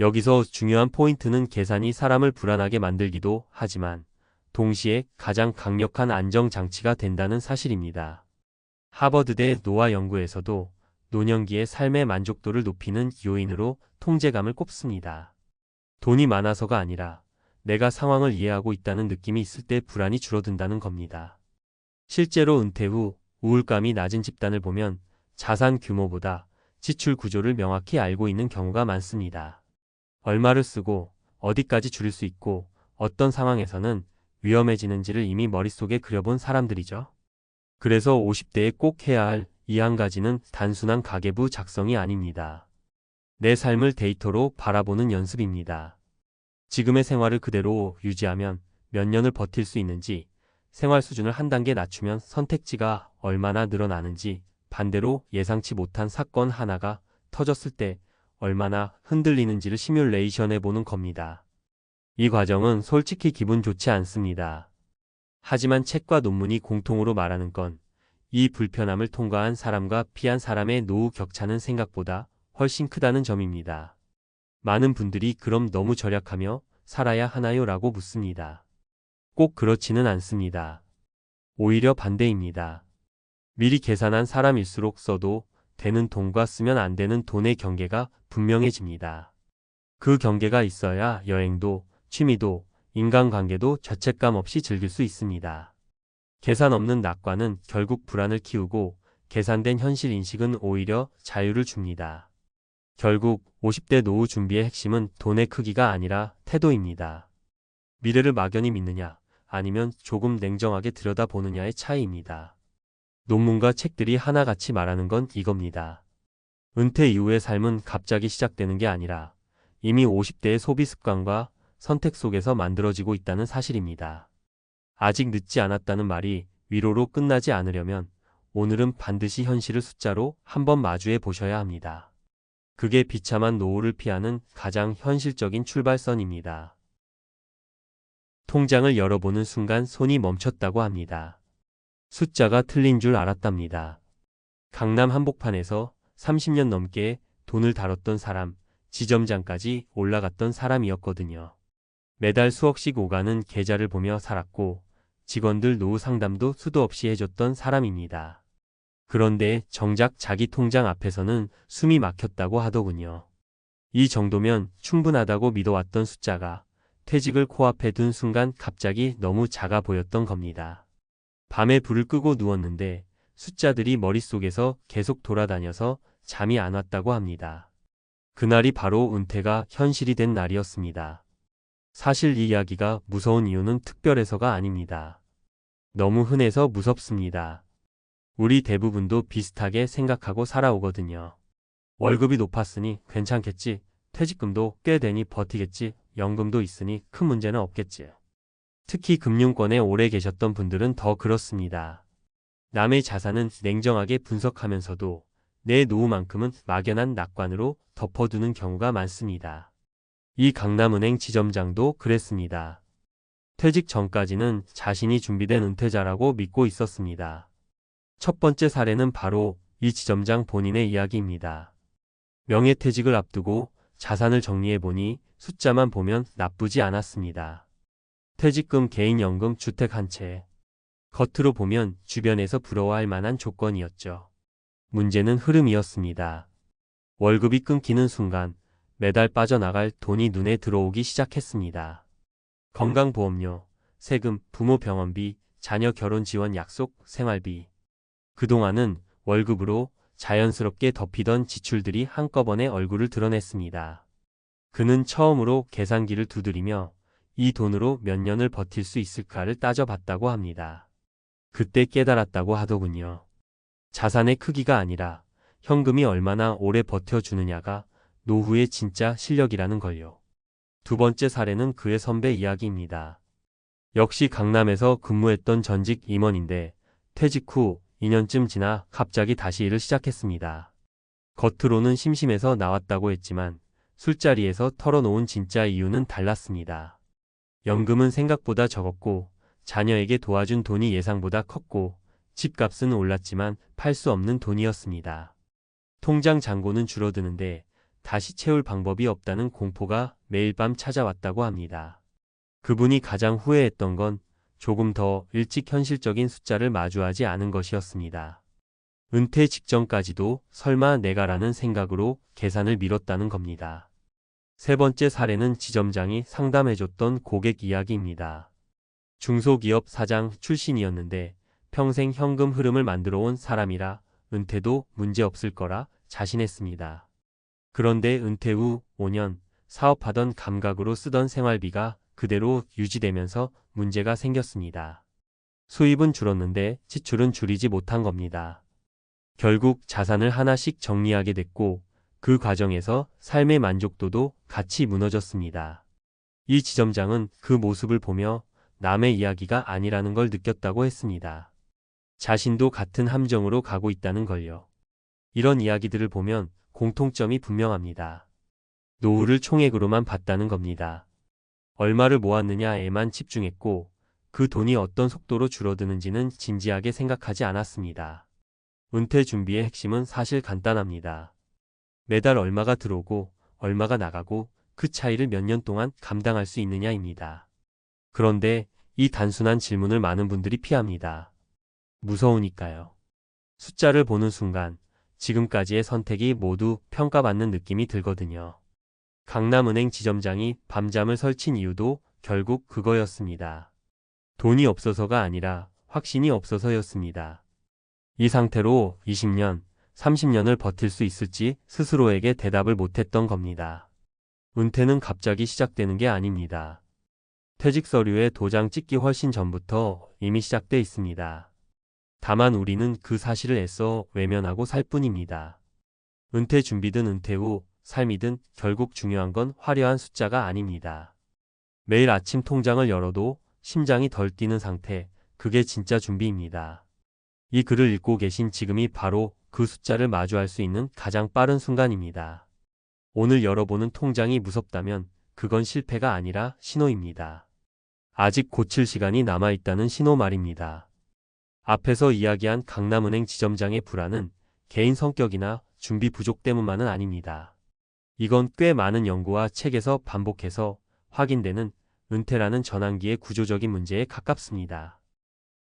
여기서 중요한 포인트는 계산이 사람을 불안하게 만들기도 하지만 동시에 가장 강력한 안정장치가 된다는 사실입니다. 하버드대 노화 연구에서도 노년기의 삶의 만족도를 높이는 요인으로 통제감을 꼽습니다. 돈이 많아서가 아니라 내가 상황을 이해하고 있다는 느낌이 있을 때 불안이 줄어든다는 겁니다. 실제로 은퇴 후 우울감이 낮은 집단을 보면 자산 규모보다 지출 구조를 명확히 알고 있는 경우가 많습니다. 얼마를 쓰고 어디까지 줄일 수 있고 어떤 상황에서는 위험해지는지를 이미 머릿속에 그려본 사람들이죠. 그래서 50대에 꼭 해야 할 이 한 가지는 단순한 가계부 작성이 아닙니다. 내 삶을 데이터로 바라보는 연습입니다. 지금의 생활을 그대로 유지하면 몇 년을 버틸 수 있는지, 생활 수준을 한 단계 낮추면 선택지가 얼마나 늘어나는지, 반대로 예상치 못한 사건 하나가 터졌을 때 얼마나 흔들리는지를 시뮬레이션해 보는 겁니다. 이 과정은 솔직히 기분 좋지 않습니다. 하지만 책과 논문이 공통으로 말하는 건 이 불편함을 통과한 사람과 피한 사람의 노후 격차는 생각보다 훨씬 크다는 점입니다. 많은 분들이 그럼 너무 절약하며 살아야 하나요? 라고 묻습니다. 꼭 그렇지는 않습니다. 오히려 반대입니다. 미리 계산한 사람일수록 써도 되는 돈과 쓰면 안 되는 돈의 경계가 분명해집니다. 그 경계가 있어야 여행도, 취미도, 인간관계도 죄책감 없이 즐길 수 있습니다. 계산 없는 낙관은 결국 불안을 키우고 계산된 현실 인식은 오히려 자유를 줍니다. 결국 50대 노후 준비의 핵심은 돈의 크기가 아니라 태도입니다. 미래를 막연히 믿느냐 아니면 조금 냉정하게 들여다보느냐의 차이입니다. 논문과 책들이 하나같이 말하는 건 이겁니다. 은퇴 이후의 삶은 갑자기 시작되는 게 아니라 이미 50대의 소비 습관과 선택 속에서 만들어지고 있다는 사실입니다. 아직 늦지 않았다는 말이 위로로 끝나지 않으려면 오늘은 반드시 현실을 숫자로 한번 마주해 보셔야 합니다. 그게 비참한 노후를 피하는 가장 현실적인 출발선입니다. 통장을 열어보는 순간 손이 멈췄다고 합니다. 숫자가 틀린 줄 알았답니다. 강남 한복판에서 30년 넘게 돈을 다뤘던 사람, 지점장까지 올라갔던 사람이었거든요. 매달 수억씩 오가는 계좌를 보며 살았고 직원들 노후 상담도 수도 없이 해줬던 사람입니다. 그런데 정작 자기 통장 앞에서는 숨이 막혔다고 하더군요. 이 정도면 충분하다고 믿어왔던 숫자가 퇴직을 코앞에 둔 순간 갑자기 너무 작아 보였던 겁니다. 밤에 불을 끄고 누웠는데 숫자들이 머릿속에서 계속 돌아다녀서 잠이 안 왔다고 합니다. 그날이 바로 은퇴가 현실이 된 날이었습니다. 사실 이 이야기가 무서운 이유는 특별해서가 아닙니다. 너무 흔해서 무섭습니다. 우리 대부분도 비슷하게 생각하고 살아오거든요. 월급이 높았으니 괜찮겠지, 퇴직금도 꽤 되니 버티겠지, 연금도 있으니 큰 문제는 없겠지. 특히 금융권에 오래 계셨던 분들은 더 그렇습니다. 남의 자산은 냉정하게 분석하면서도 내 노후만큼은 막연한 낙관으로 덮어두는 경우가 많습니다. 이 강남은행 지점장도 그랬습니다. 퇴직 전까지는 자신이 준비된 은퇴자라고 믿고 있었습니다. 첫 번째 사례는 바로 이 지점장 본인의 이야기입니다. 명예퇴직을 앞두고 자산을 정리해보니 숫자만 보면 나쁘지 않았습니다. 퇴직금, 개인연금, 주택 한 채. 겉으로 보면 주변에서 부러워할 만한 조건이었죠. 문제는 흐름이었습니다. 월급이 끊기는 순간 매달 빠져나갈 돈이 눈에 들어오기 시작했습니다. 건강보험료, 세금, 부모 병원비, 자녀 결혼 지원 약속, 생활비. 그동안은 월급으로 자연스럽게 덮이던 지출들이 한꺼번에 얼굴을 드러냈습니다. 그는 처음으로 계산기를 두드리며 이 돈으로 몇 년을 버틸 수 있을까를 따져봤다고 합니다. 그때 깨달았다고 하더군요. 자산의 크기가 아니라 현금이 얼마나 오래 버텨주느냐가 노후의 진짜 실력이라는 걸요. 두 번째 사례는 그의 선배 이야기입니다. 역시 강남에서 근무했던 전직 임원인데 퇴직 후 2년쯤 지나 갑자기 다시 일을 시작했습니다. 겉으로는 심심해서 나왔다고 했지만 술자리에서 털어놓은 진짜 이유는 달랐습니다. 연금은 생각보다 적었고 자녀에게 도와준 돈이 예상보다 컸고 집값은 올랐지만 팔 수 없는 돈이었습니다. 통장 잔고는 줄어드는데 다시 채울 방법이 없다는 공포가 매일 밤 찾아왔다고 합니다. 그분이 가장 후회했던 건 조금 더 일찍 현실적인 숫자를 마주하지 않은 것이었습니다. 은퇴 직전까지도 설마 내가라는 생각으로 계산을 미뤘다는 겁니다. 세 번째 사례는 지점장이 상담해줬던 고객 이야기입니다. 중소기업 사장 출신이었는데 평생 현금 흐름을 만들어온 사람이라 은퇴도 문제없을 거라 자신했습니다. 그런데 은퇴 후 5년 사업하던 감각으로 쓰던 생활비가 그대로 유지되면서 문제가 생겼습니다. 수입은 줄었는데 지출은 줄이지 못한 겁니다. 결국 자산을 하나씩 정리하게 됐고 그 과정에서 삶의 만족도도 같이 무너졌습니다. 이 지점장은 그 모습을 보며 남의 이야기가 아니라는 걸 느꼈다고 했습니다. 자신도 같은 함정으로 가고 있다는 걸요. 이런 이야기들을 보면 공통점이 분명합니다. 노후를 총액으로만 봤다는 겁니다. 얼마를 모았느냐에만 집중했고 그 돈이 어떤 속도로 줄어드는지는 진지하게 생각하지 않았습니다. 은퇴 준비의 핵심은 사실 간단합니다. 매달 얼마가 들어오고 얼마가 나가고 그 차이를 몇 년 동안 감당할 수 있느냐입니다. 그런데 이 단순한 질문을 많은 분들이 피합니다. 무서우니까요. 숫자를 보는 순간 지금까지의 선택이 모두 평가받는 느낌이 들거든요. 강남은행 지점장이 밤잠을 설친 이유도 결국 그거였습니다. 돈이 없어서가 아니라 확신이 없어서였습니다. 이 상태로 20년, 30년을 버틸 수 있을지 스스로에게 대답을 못했던 겁니다. 은퇴는 갑자기 시작되는 게 아닙니다. 퇴직 서류에 도장 찍기 훨씬 전부터 이미 시작돼 있습니다. 다만 우리는 그 사실을 애써 외면하고 살 뿐입니다. 은퇴 준비든 은퇴 후 삶이든 결국 중요한 건 화려한 숫자가 아닙니다. 매일 아침 통장을 열어도 심장이 덜 뛰는 상태, 그게 진짜 준비입니다. 이 글을 읽고 계신 지금이 바로 그 숫자를 마주할 수 있는 가장 빠른 순간입니다. 오늘 열어보는 통장이 무섭다면 그건 실패가 아니라 신호입니다. 아직 고칠 시간이 남아있다는 신호 말입니다. 앞에서 이야기한 강남은행 지점장의 불안은 개인 성격이나 준비 부족 때문만은 아닙니다. 이건 꽤 많은 연구와 책에서 반복해서 확인되는 은퇴라는 전환기의 구조적인 문제에 가깝습니다.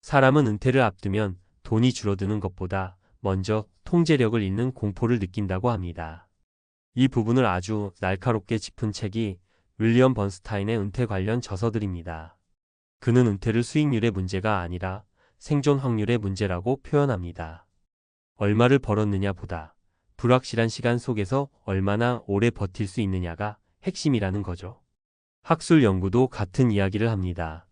사람은 은퇴를 앞두면 돈이 줄어드는 것보다 먼저 통제력을 잃는 공포를 느낀다고 합니다. 이 부분을 아주 날카롭게 짚은 책이 윌리엄 번스타인의 은퇴 관련 저서들입니다. 그는 은퇴를 수익률의 문제가 아니라 생존 확률의 문제라고 표현합니다. 얼마를 벌었느냐 보다 불확실한 시간 속에서 얼마나 오래 버틸 수 있느냐가 핵심이라는 거죠. 학술 연구도 같은 이야기를 합니다.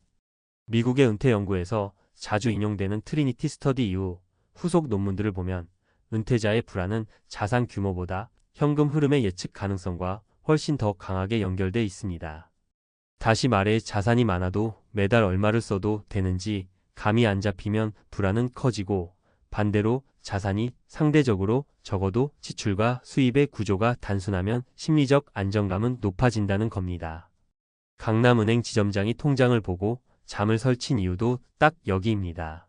미국의 은퇴 연구에서 자주 인용되는 트리니티 스터디 이후 후속 논문들을 보면 은퇴자의 불안은 자산 규모보다 현금 흐름의 예측 가능성과 훨씬 더 강하게 연결돼 있습니다. 다시 말해 자산이 많아도 매달 얼마를 써도 되는지 감이 안 잡히면 불안은 커지고 반대로 자산이 상대적으로 적어도 지출과 수입의 구조가 단순하면 심리적 안정감은 높아진다는 겁니다. 강남은행 지점장이 통장을 보고 잠을 설친 이유도 딱 여기입니다.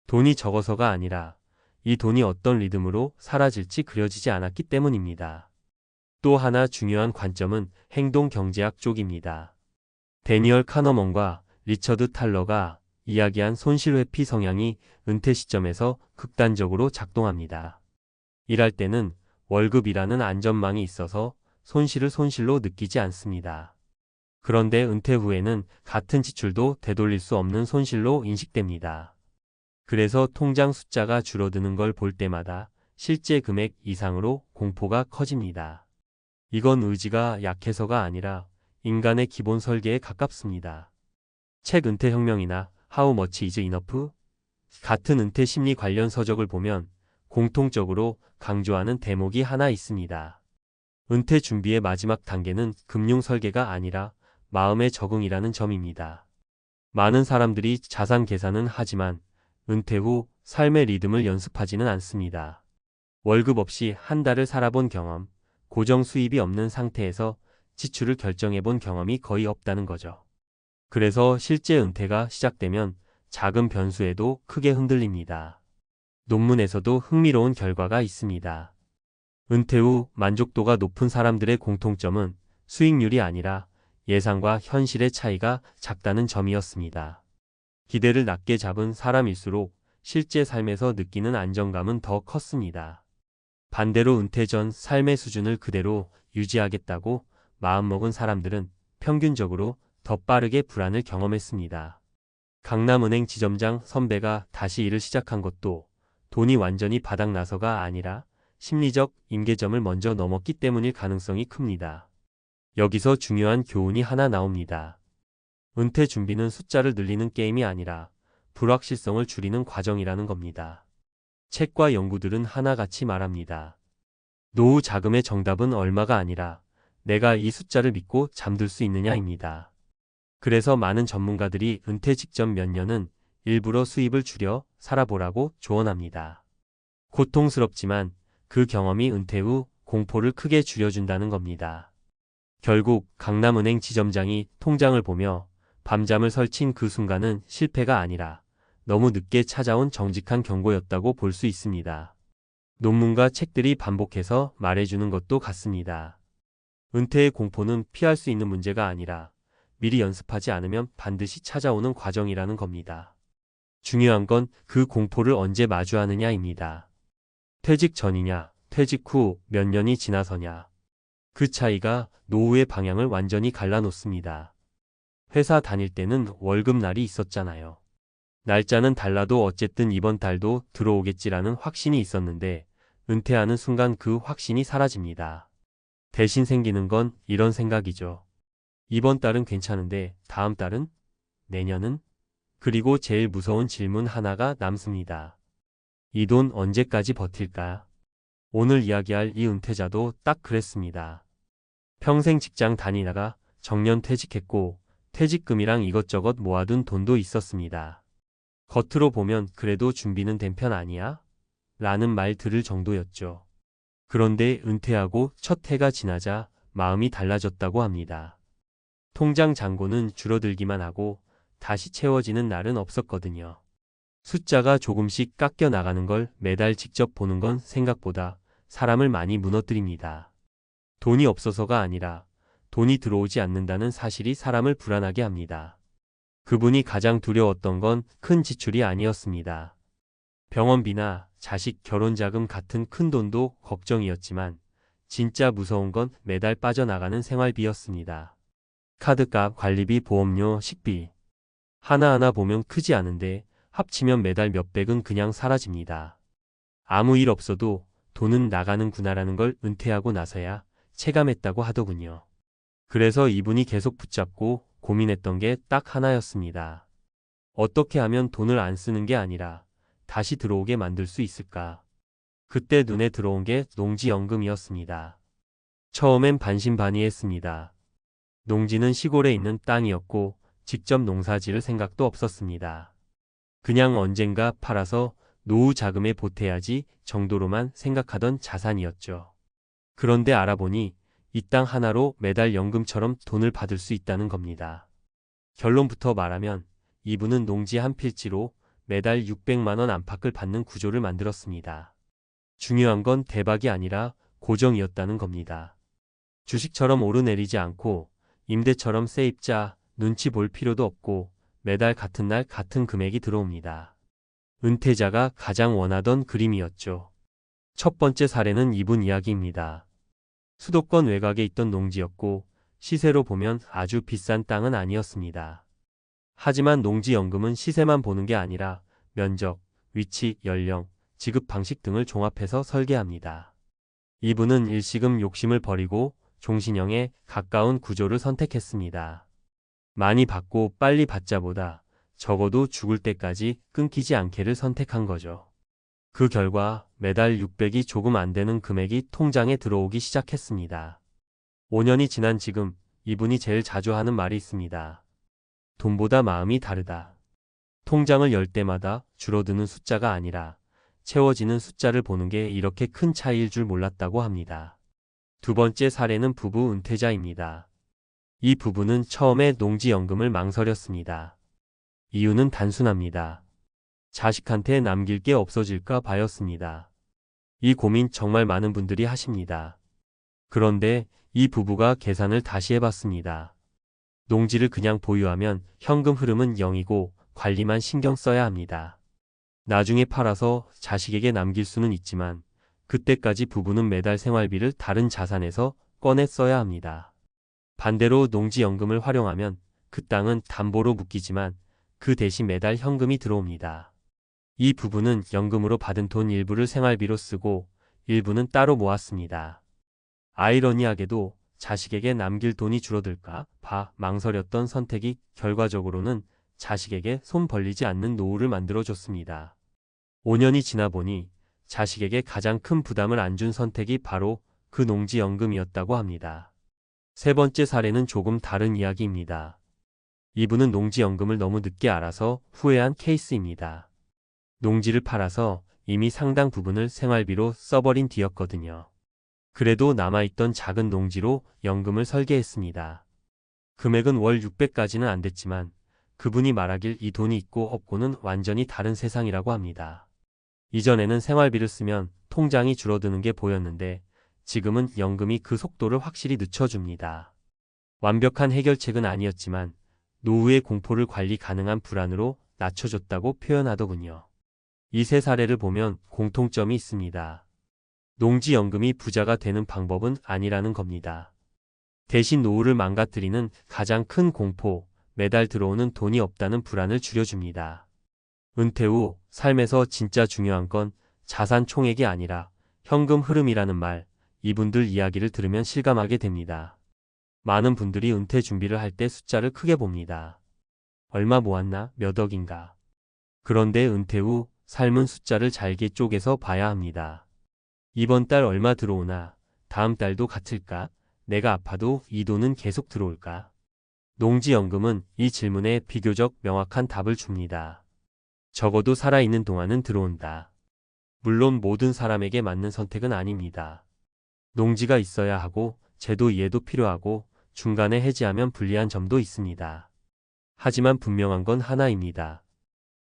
돈이 적어서가 아니라 이 돈이 어떤 리듬으로 사라질지 그려지지 않았기 때문입니다. 또 하나 중요한 관점은 행동 경제학 쪽입니다. 데니얼 카너먼과 리처드 탈러가 이야기한 손실회피 성향이 은퇴 시점에서 극단적으로 작동합니다. 일할 때는 월급이라는 안전망이 있어서 손실을 손실로 느끼지 않습니다. 그런데 은퇴 후에는 같은 지출도 되돌릴 수 없는 손실로 인식됩니다. 그래서 통장 숫자가 줄어드는 걸 볼 때마다 실제 금액 이상으로 공포가 커집니다. 이건 의지가 약해서가 아니라 인간의 기본 설계에 가깝습니다. 책 은퇴혁명이나 How Much is Enough? 같은 은퇴 심리 관련 서적을 보면 공통적으로 강조하는 대목이 하나 있습니다. 은퇴 준비의 마지막 단계는 금융 설계가 아니라 마음의 적응이라는 점입니다. 많은 사람들이 자산 계산은 하지만 은퇴 후 삶의 리듬을 연습하지는 않습니다. 월급 없이 한 달을 살아본 경험, 고정 수입이 없는 상태에서 지출을 결정해 본 경험이 거의 없다는 거죠. 그래서 실제 은퇴가 시작되면 작은 변수에도 크게 흔들립니다. 논문에서도 흥미로운 결과가 있습니다. 은퇴 후 만족도가 높은 사람들의 공통점은 수익률이 아니라 예상과 현실의 차이가 작다는 점이었습니다. 기대를 낮게 잡은 사람일수록 실제 삶에서 느끼는 안정감은 더 컸습니다. 반대로 은퇴 전 삶의 수준을 그대로 유지하겠다고 마음먹은 사람들은 평균적으로 더 빠르게 불안을 경험했습니다. 강남은행 지점장 선배가 다시 일을 시작한 것도 돈이 완전히 바닥나서가 아니라 심리적 임계점을 먼저 넘었기 때문일 가능성이 큽니다. 여기서 중요한 교훈이 하나 나옵니다. 은퇴 준비는 숫자를 늘리는 게임이 아니라 불확실성을 줄이는 과정이라는 겁니다. 책과 연구들은 하나같이 말합니다. 노후 자금의 정답은 얼마가 아니라 내가 이 숫자를 믿고 잠들 수 있느냐입니다. 그래서 많은 전문가들이 은퇴 직전 몇 년은 일부러 수입을 줄여 살아보라고 조언합니다. 고통스럽지만 그 경험이 은퇴 후 공포를 크게 줄여준다는 겁니다. 결국 강남은행 지점장이 통장을 보며 밤잠을 설친 그 순간은 실패가 아니라 너무 늦게 찾아온 정직한 경고였다고 볼 수 있습니다. 논문과 책들이 반복해서 말해주는 것도 같습니다. 은퇴의 공포는 피할 수 있는 문제가 아니라 미리 연습하지 않으면 반드시 찾아오는 과정이라는 겁니다. 중요한 건 그 공포를 언제 마주하느냐입니다. 퇴직 전이냐, 퇴직 후 몇 년이 지나서냐. 그 차이가 노후의 방향을 완전히 갈라놓습니다. 회사 다닐 때는 월급날이 있었잖아요. 날짜는 달라도 어쨌든 이번 달도 들어오겠지라는 확신이 있었는데 은퇴하는 순간 그 확신이 사라집니다. 대신 생기는 건 이런 생각이죠. 이번 달은 괜찮은데 다음 달은? 내년은? 그리고 제일 무서운 질문 하나가 남습니다. 이 돈 언제까지 버틸까? 오늘 이야기할 이 은퇴자도 딱 그랬습니다. 평생 직장 다니다가 정년 퇴직했고 퇴직금이랑 이것저것 모아둔 돈도 있었습니다. 겉으로 보면 그래도 준비는 된 편 아니야? 라는 말 들을 정도였죠. 그런데 은퇴하고 첫 해가 지나자 마음이 달라졌다고 합니다. 통장 잔고는 줄어들기만 하고 다시 채워지는 날은 없었거든요. 숫자가 조금씩 깎여 나가는 걸 매달 직접 보는 건 생각보다 사람을 많이 무너뜨립니다. 돈이 없어서가 아니라 돈이 들어오지 않는다는 사실이 사람을 불안하게 합니다. 그분이 가장 두려웠던 건 큰 지출이 아니었습니다. 병원비나 자식 결혼자금 같은 큰 돈도 걱정이었지만 진짜 무서운 건 매달 빠져나가는 생활비였습니다. 카드값, 관리비, 보험료, 식비. 하나하나 보면 크지 않은데 합치면 매달 몇백은 그냥 사라집니다. 아무 일 없어도 돈은 나가는구나라는 걸 은퇴하고 나서야 체감했다고 하더군요. 그래서 이분이 계속 붙잡고 고민했던 게 딱 하나였습니다. 어떻게 하면 돈을 안 쓰는 게 아니라 다시 들어오게 만들 수 있을까? 그때 눈에 들어온 게 농지연금이었습니다. 처음엔 반신반의했습니다. 농지는 시골에 있는 땅이었고 직접 농사 지을 생각도 없었습니다. 그냥 언젠가 팔아서 노후 자금에 보태야지 정도로만 생각하던 자산이었죠. 그런데 알아보니 이 땅 하나로 매달 연금처럼 돈을 받을 수 있다는 겁니다. 결론부터 말하면 이분은 농지 한 필지로 매달 600만 원 안팎을 받는 구조를 만들었습니다. 중요한 건 대박이 아니라 고정이었다는 겁니다. 주식처럼 오르내리지 않고 임대처럼 세입자, 눈치 볼 필요도 없고 매달 같은 날 같은 금액이 들어옵니다. 은퇴자가 가장 원하던 그림이었죠. 첫 번째 사례는 이분 이야기입니다. 수도권 외곽에 있던 농지였고 시세로 보면 아주 비싼 땅은 아니었습니다. 하지만 농지연금은 시세만 보는 게 아니라 면적, 위치, 연령, 지급 방식 등을 종합해서 설계합니다. 이분은 일시금 욕심을 버리고 종신형에 가까운 구조를 선택했습니다. 많이 받고 빨리 받자보다 적어도 죽을 때까지 끊기지 않게를 선택한 거죠. 그 결과 매달 600이 조금 안 되는 금액이 통장에 들어오기 시작했습니다. 5년이 지난 지금 이분이 제일 자주 하는 말이 있습니다. 돈보다 마음이 다르다. 통장을 열 때마다 줄어드는 숫자가 아니라 채워지는 숫자를 보는 게 이렇게 큰 차이일 줄 몰랐다고 합니다. 두 번째 사례는 부부 은퇴자입니다. 이 부부는 처음에 농지연금을 망설였습니다. 이유는 단순합니다. 자식한테 남길 게 없어질까 봐였습니다. 이 고민 정말 많은 분들이 하십니다. 그런데 이 부부가 계산을 다시 해봤습니다. 농지를 그냥 보유하면 현금 흐름은 0이고 관리만 신경 써야 합니다. 나중에 팔아서 자식에게 남길 수는 있지만 그때까지 부부는 매달 생활비를 다른 자산에서 꺼내 써야 합니다. 반대로 농지연금을 활용하면 그 땅은 담보로 묶이지만 그 대신 매달 현금이 들어옵니다. 이 부부는 연금으로 받은 돈 일부를 생활비로 쓰고 일부는 따로 모았습니다. 아이러니하게도 자식에게 남길 돈이 줄어들까 봐 망설였던 선택이 결과적으로는 자식에게 손 벌리지 않는 노후를 만들어줬습니다. 5년이 지나 보니 자식에게 가장 큰 부담을 안 준 선택이 바로 그 농지연금이었다고 합니다. 세 번째 사례는 조금 다른 이야기입니다. 이분은 농지연금을 너무 늦게 알아서 후회한 케이스입니다. 농지를 팔아서 이미 상당 부분을 생활비로 써버린 뒤였거든요. 그래도 남아있던 작은 농지로 연금을 설계했습니다. 금액은 월 600까지는 안 됐지만 그분이 말하길 이 돈이 있고 없고는 완전히 다른 세상이라고 합니다. 이전에는 생활비를 쓰면 통장이 줄어드는 게 보였는데 지금은 연금이 그 속도를 확실히 늦춰줍니다. 완벽한 해결책은 아니었지만 노후의 공포를 관리 가능한 불안으로 낮춰줬다고 표현하더군요. 이 세 사례를 보면 공통점이 있습니다. 농지연금이 부자가 되는 방법은 아니라는 겁니다. 대신 노후를 망가뜨리는 가장 큰 공포, 매달 들어오는 돈이 없다는 불안을 줄여줍니다. 은퇴 후 삶에서 진짜 중요한 건 자산 총액이 아니라 현금 흐름이라는 말, 이분들 이야기를 들으면 실감하게 됩니다. 많은 분들이 은퇴 준비를 할 때 숫자를 크게 봅니다. 얼마 모았나? 몇 억인가? 그런데 은퇴 후 삶은 숫자를 잘게 쪼개서 봐야 합니다. 이번 달 얼마 들어오나? 다음 달도 같을까? 내가 아파도 이 돈은 계속 들어올까? 농지연금은 이 질문에 비교적 명확한 답을 줍니다. 적어도 살아있는 동안은 들어온다. 물론 모든 사람에게 맞는 선택은 아닙니다. 농지가 있어야 하고 제도 이해도 필요하고 중간에 해지하면 불리한 점도 있습니다. 하지만 분명한 건 하나입니다.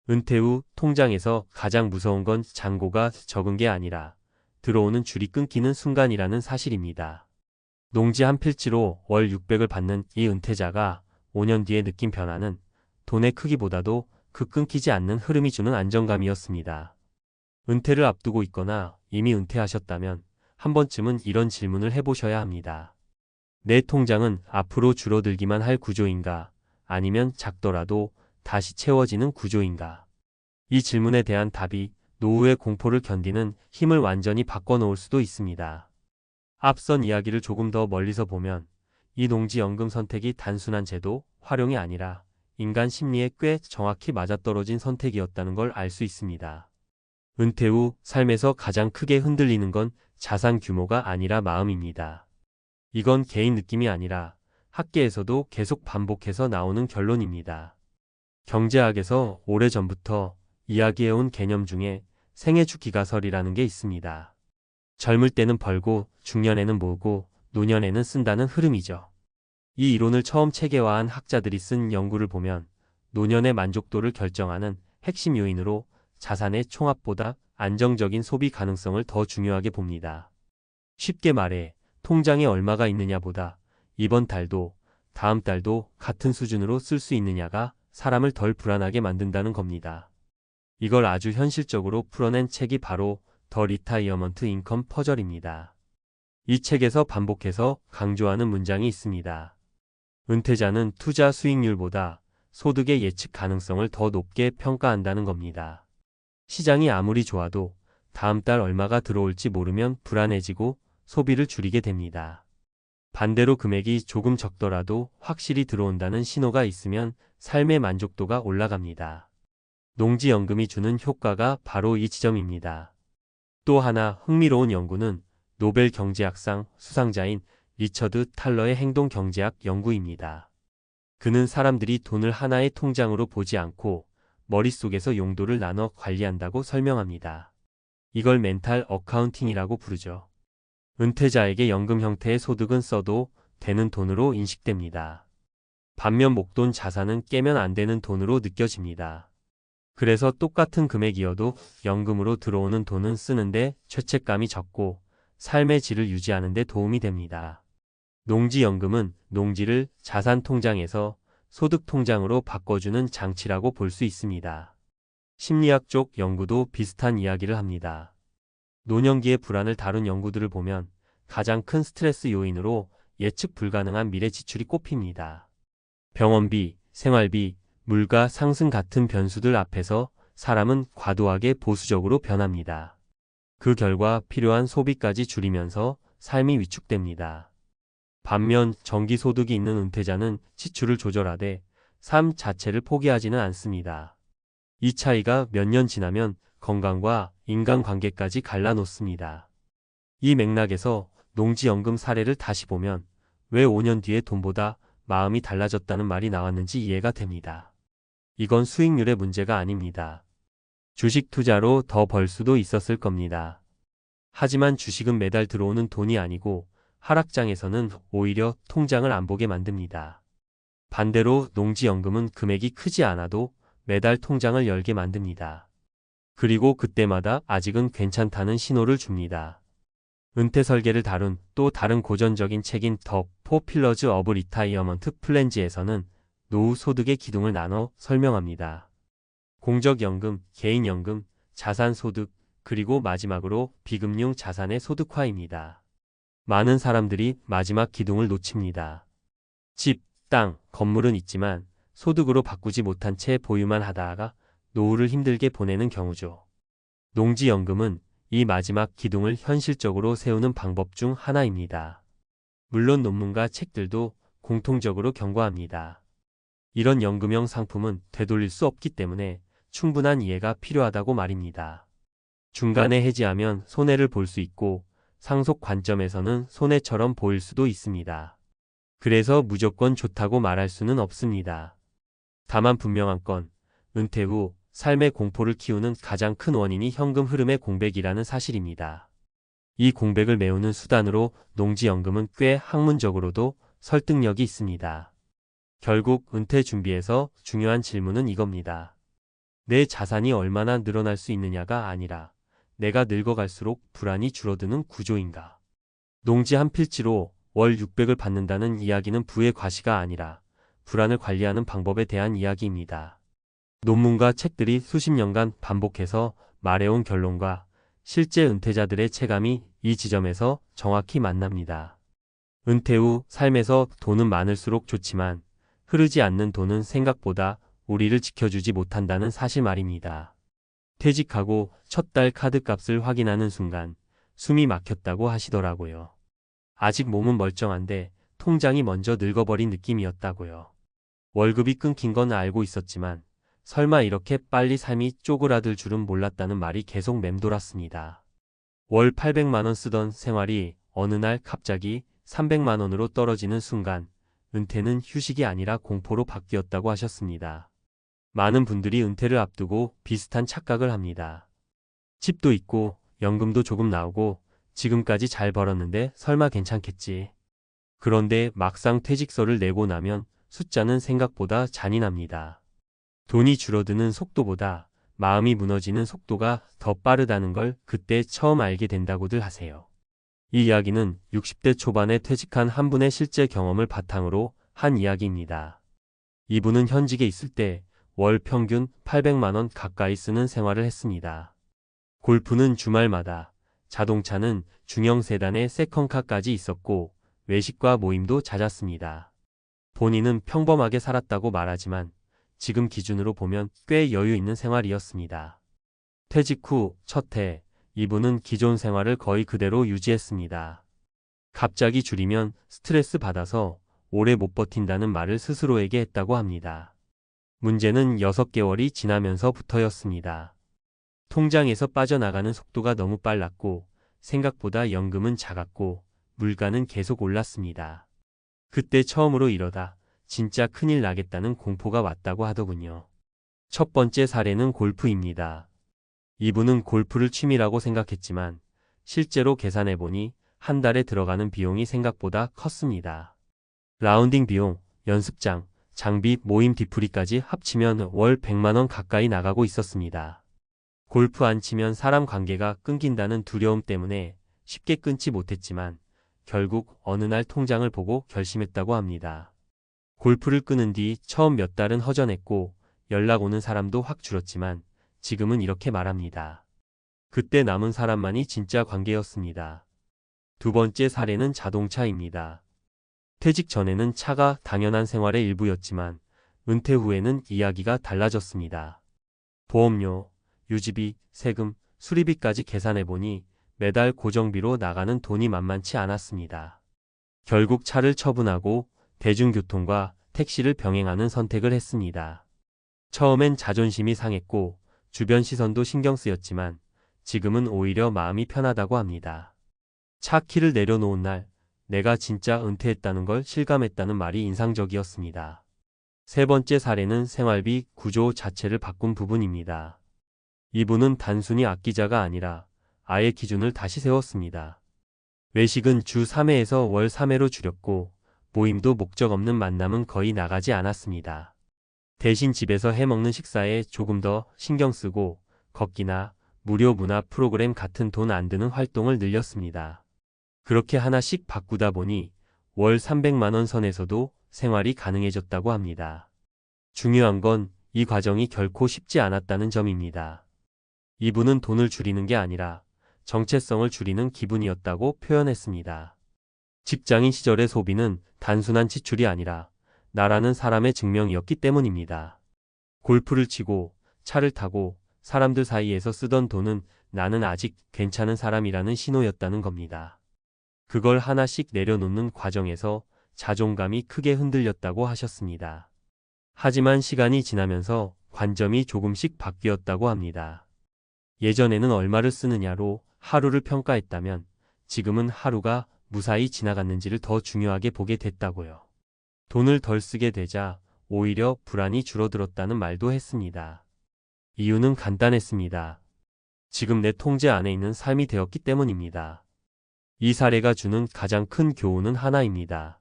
은퇴 후 통장에서 가장 무서운 건 잔고가 적은 게 아니라 들어오는 줄이 끊기는 순간이라는 사실입니다. 농지 한 필지로 월 600을 받는 이 은퇴자가 5년 뒤에 느낀 변화는 돈의 크기보다도 그 끊기지 않는 흐름이 주는 안정감이었습니다. 은퇴를 앞두고 있거나 이미 은퇴하셨다면 한 번쯤은 이런 질문을 해보셔야 합니다. 내 통장은 앞으로 줄어들기만 할 구조인가? 아니면 작더라도 다시 채워지는 구조인가? 이 질문에 대한 답이 노후의 공포를 견디는 힘을 완전히 바꿔놓을 수도 있습니다. 앞선 이야기를 조금 더 멀리서 보면 이 농지연금 선택이 단순한 제도 활용이 아니라 인간 심리에 꽤 정확히 맞아떨어진 선택이었다는 걸 알 수 있습니다. 은퇴 후 삶에서 가장 크게 흔들리는 건 자산 규모가 아니라 마음입니다. 이건 개인 느낌이 아니라 학계에서도 계속 반복해서 나오는 결론입니다. 경제학에서 오래전부터 이야기해온 개념 중에 생애주기가설이라는 게 있습니다. 젊을 때는 벌고 중년에는 모으고 노년에는 쓴다는 흐름이죠. 이 이론을 처음 체계화한 학자들이 쓴 연구를 보면 노년의 만족도를 결정하는 핵심 요인으로 자산의 총합보다 안정적인 소비 가능성을 더 중요하게 봅니다. 쉽게 말해 통장에 얼마가 있느냐보다 이번 달도 다음 달도 같은 수준으로 쓸 수 있느냐가 사람을 덜 불안하게 만든다는 겁니다. 이걸 아주 현실적으로 풀어낸 책이 바로 더 리타이어먼트 인컴 퍼즐입니다. 이 책에서 반복해서 강조하는 문장이 있습니다. 은퇴자는 투자 수익률보다 소득의 예측 가능성을 더 높게 평가한다는 겁니다. 시장이 아무리 좋아도 다음 달 얼마가 들어올지 모르면 불안해지고 소비를 줄이게 됩니다. 반대로 금액이 조금 적더라도 확실히 들어온다는 신호가 있으면 삶의 만족도가 올라갑니다. 농지연금이 주는 효과가 바로 이 지점입니다. 또 하나 흥미로운 연구는 노벨 경제학상 수상자인 리처드 탈러의 행동경제학 연구입니다. 그는 사람들이 돈을 하나의 통장으로 보지 않고 머릿속에서 용도를 나눠 관리한다고 설명합니다. 이걸 멘탈 어카운팅이라고 부르죠. 은퇴자에게 연금 형태의 소득은 써도 되는 돈으로 인식됩니다. 반면 목돈 자산은 깨면 안 되는 돈으로 느껴집니다. 그래서 똑같은 금액이어도 연금으로 들어오는 돈은 쓰는데 죄책감이 적고 삶의 질을 유지하는 데 도움이 됩니다. 농지연금은 농지를 자산통장에서 소득통장으로 바꿔주는 장치라고 볼 수 있습니다. 심리학 쪽 연구도 비슷한 이야기를 합니다. 노년기의 불안을 다룬 연구들을 보면 가장 큰 스트레스 요인으로 예측 불가능한 미래 지출이 꼽힙니다. 병원비, 생활비, 물가 상승 같은 변수들 앞에서 사람은 과도하게 보수적으로 변합니다. 그 결과 필요한 소비까지 줄이면서 삶이 위축됩니다. 반면 정기소득이 있는 은퇴자는 지출을 조절하되 삶 자체를 포기하지는 않습니다. 이 차이가 몇 년 지나면 건강과 인간관계까지 갈라놓습니다. 이 맥락에서 농지연금 사례를 다시 보면 왜 5년 뒤에 돈보다 마음이 달라졌다는 말이 나왔는지 이해가 됩니다. 이건 수익률의 문제가 아닙니다. 주식 투자로 더 벌 수도 있었을 겁니다. 하지만 주식은 매달 들어오는 돈이 아니고 하락장에서는 오히려 통장을 안 보게 만듭니다. 반대로 농지연금은 금액이 크지 않아도 매달 통장을 열게 만듭니다. 그리고 그때마다 아직은 괜찮다는 신호를 줍니다. 은퇴 설계를 다룬 또 다른 고전적인 책인 더 포 필러즈 오브 리타이어먼트 플랜즈에서는 노후 소득의 기둥을 나눠 설명합니다. 공적연금, 개인연금, 자산소득, 그리고 마지막으로 비금융 자산의 소득화입니다. 많은 사람들이 마지막 기둥을 놓칩니다. 집, 땅, 건물은 있지만 소득으로 바꾸지 못한 채 보유만 하다가 노후를 힘들게 보내는 경우죠. 농지연금은 이 마지막 기둥을 현실적으로 세우는 방법 중 하나입니다. 물론 논문과 책들도 공통적으로 경고합니다. 이런 연금형 상품은 되돌릴 수 없기 때문에 충분한 이해가 필요하다고 말입니다. 중간에 해지하면 손해를 볼 수 있고 상속 관점에서는 손해처럼 보일 수도 있습니다. 그래서 무조건 좋다고 말할 수는 없습니다. 다만 분명한 건 은퇴 후 삶의 공포를 키우는 가장 큰 원인이 현금 흐름의 공백이라는 사실입니다. 이 공백을 메우는 수단으로 농지연금은 꽤 학문적으로도 설득력이 있습니다. 결국 은퇴 준비에서 중요한 질문은 이겁니다. 내 자산이 얼마나 늘어날 수 있느냐가 아니라 내가 늙어갈수록 불안이 줄어드는 구조인가. 농지 한 필지로 월 600을 받는다는 이야기는 부의 과시가 아니라 불안을 관리하는 방법에 대한 이야기입니다. 논문과 책들이 수십 년간 반복해서 말해온 결론과 실제 은퇴자들의 체감이 이 지점에서 정확히 만납니다. 은퇴 후 삶에서 돈은 많을수록 좋지만 흐르지 않는 돈은 생각보다 우리를 지켜주지 못한다는 사실 말입니다. 퇴직하고 첫 달 카드값을 확인하는 순간 숨이 막혔다고 하시더라고요. 아직 몸은 멀쩡한데 통장이 먼저 늙어버린 느낌이었다고요. 월급이 끊긴 건 알고 있었지만 설마 이렇게 빨리 삶이 쪼그라들 줄은 몰랐다는 말이 계속 맴돌았습니다. 월 800만 원 쓰던 생활이 어느 날 갑자기 300만 원으로 떨어지는 순간 은퇴는 휴식이 아니라 공포로 바뀌었다고 하셨습니다. 많은 분들이 은퇴를 앞두고 비슷한 착각을 합니다. 집도 있고 연금도 조금 나오고 지금까지 잘 벌었는데 설마 괜찮겠지. 그런데 막상 퇴직서를 내고 나면 숫자는 생각보다 잔인합니다. 돈이 줄어드는 속도보다 마음이 무너지는 속도가 더 빠르다는 걸 그때 처음 알게 된다고들 하세요. 이 이야기는 60대 초반에 퇴직한 한 분의 실제 경험을 바탕으로 한 이야기입니다. 이분은 현직에 있을 때 월 평균 800만 원 가까이 쓰는 생활을 했습니다. 골프는 주말마다, 자동차는 중형 세단의 세컨카까지 있었고 외식과 모임도 잦았습니다. 본인은 평범하게 살았다고 말하지만 지금 기준으로 보면 꽤 여유 있는 생활이었습니다. 퇴직 후 첫 해, 이분은 기존 생활을 거의 그대로 유지했습니다. 갑자기 줄이면 스트레스 받아서 오래 못 버틴다는 말을 스스로에게 했다고 합니다. 문제는 6개월이 지나면서부터였습니다. 통장에서 빠져나가는 속도가 너무 빨랐고 생각보다 연금은 작았고 물가는 계속 올랐습니다. 그때 처음으로 이러다 진짜 큰일 나겠다는 공포가 왔다고 하더군요. 첫 번째 사례는 골프입니다. 이분은 골프를 취미라고 생각했지만 실제로 계산해보니 한 달에 들어가는 비용이 생각보다 컸습니다. 라운딩 비용, 연습장, 장비, 모임 뒤풀이까지 합치면 월 100만 원 가까이 나가고 있었습니다. 골프 안 치면 사람 관계가 끊긴다는 두려움 때문에 쉽게 끊지 못했지만 결국 어느 날 통장을 보고 결심했다고 합니다. 골프를 끊은 뒤 처음 몇 달은 허전했고 연락 오는 사람도 확 줄었지만 지금은 이렇게 말합니다. 그때 남은 사람만이 진짜 관계였습니다. 두 번째 사례는 자동차입니다. 퇴직 전에는 차가 당연한 생활의 일부였지만 은퇴 후에는 이야기가 달라졌습니다. 보험료, 유지비, 세금, 수리비까지 계산해보니 매달 고정비로 나가는 돈이 만만치 않았습니다. 결국 차를 처분하고 대중교통과 택시를 병행하는 선택을 했습니다. 처음엔 자존심이 상했고 주변 시선도 신경 쓰였지만 지금은 오히려 마음이 편하다고 합니다. 차 키를 내려놓은 날 내가 진짜 은퇴했다는 걸 실감했다는 말이 인상적이었습니다. 세 번째 사례는 생활비 구조 자체를 바꾼 부분입니다. 이분은 단순히 아끼자가 아니라 아예 기준을 다시 세웠습니다. 외식은 주 3회에서 월 3회로 줄였고 모임도 목적 없는 만남은 거의 나가지 않았습니다. 대신 집에서 해먹는 식사에 조금 더 신경 쓰고 걷기나 무료 문화 프로그램 같은 돈 안 드는 활동을 늘렸습니다. 그렇게 하나씩 바꾸다 보니 월 300만 원 선에서도 생활이 가능해졌다고 합니다. 중요한 건 이 과정이 결코 쉽지 않았다는 점입니다. 이분은 돈을 줄이는 게 아니라 정체성을 줄이는 기분이었다고 표현했습니다. 직장인 시절의 소비는 단순한 지출이 아니라 나라는 사람의 증명이었기 때문입니다. 골프를 치고 차를 타고 사람들 사이에서 쓰던 돈은 나는 아직 괜찮은 사람이라는 신호였다는 겁니다. 그걸 하나씩 내려놓는 과정에서 자존감이 크게 흔들렸다고 하셨습니다. 하지만 시간이 지나면서 관점이 조금씩 바뀌었다고 합니다. 예전에는 얼마를 쓰느냐로 하루를 평가했다면 지금은 하루가 무사히 지나갔는지를 더 중요하게 보게 됐다고요. 돈을 덜 쓰게 되자 오히려 불안이 줄어들었다는 말도 했습니다. 이유는 간단했습니다. 지금 내 통제 안에 있는 삶이 되었기 때문입니다. 이 사례가 주는 가장 큰 교훈은 하나입니다.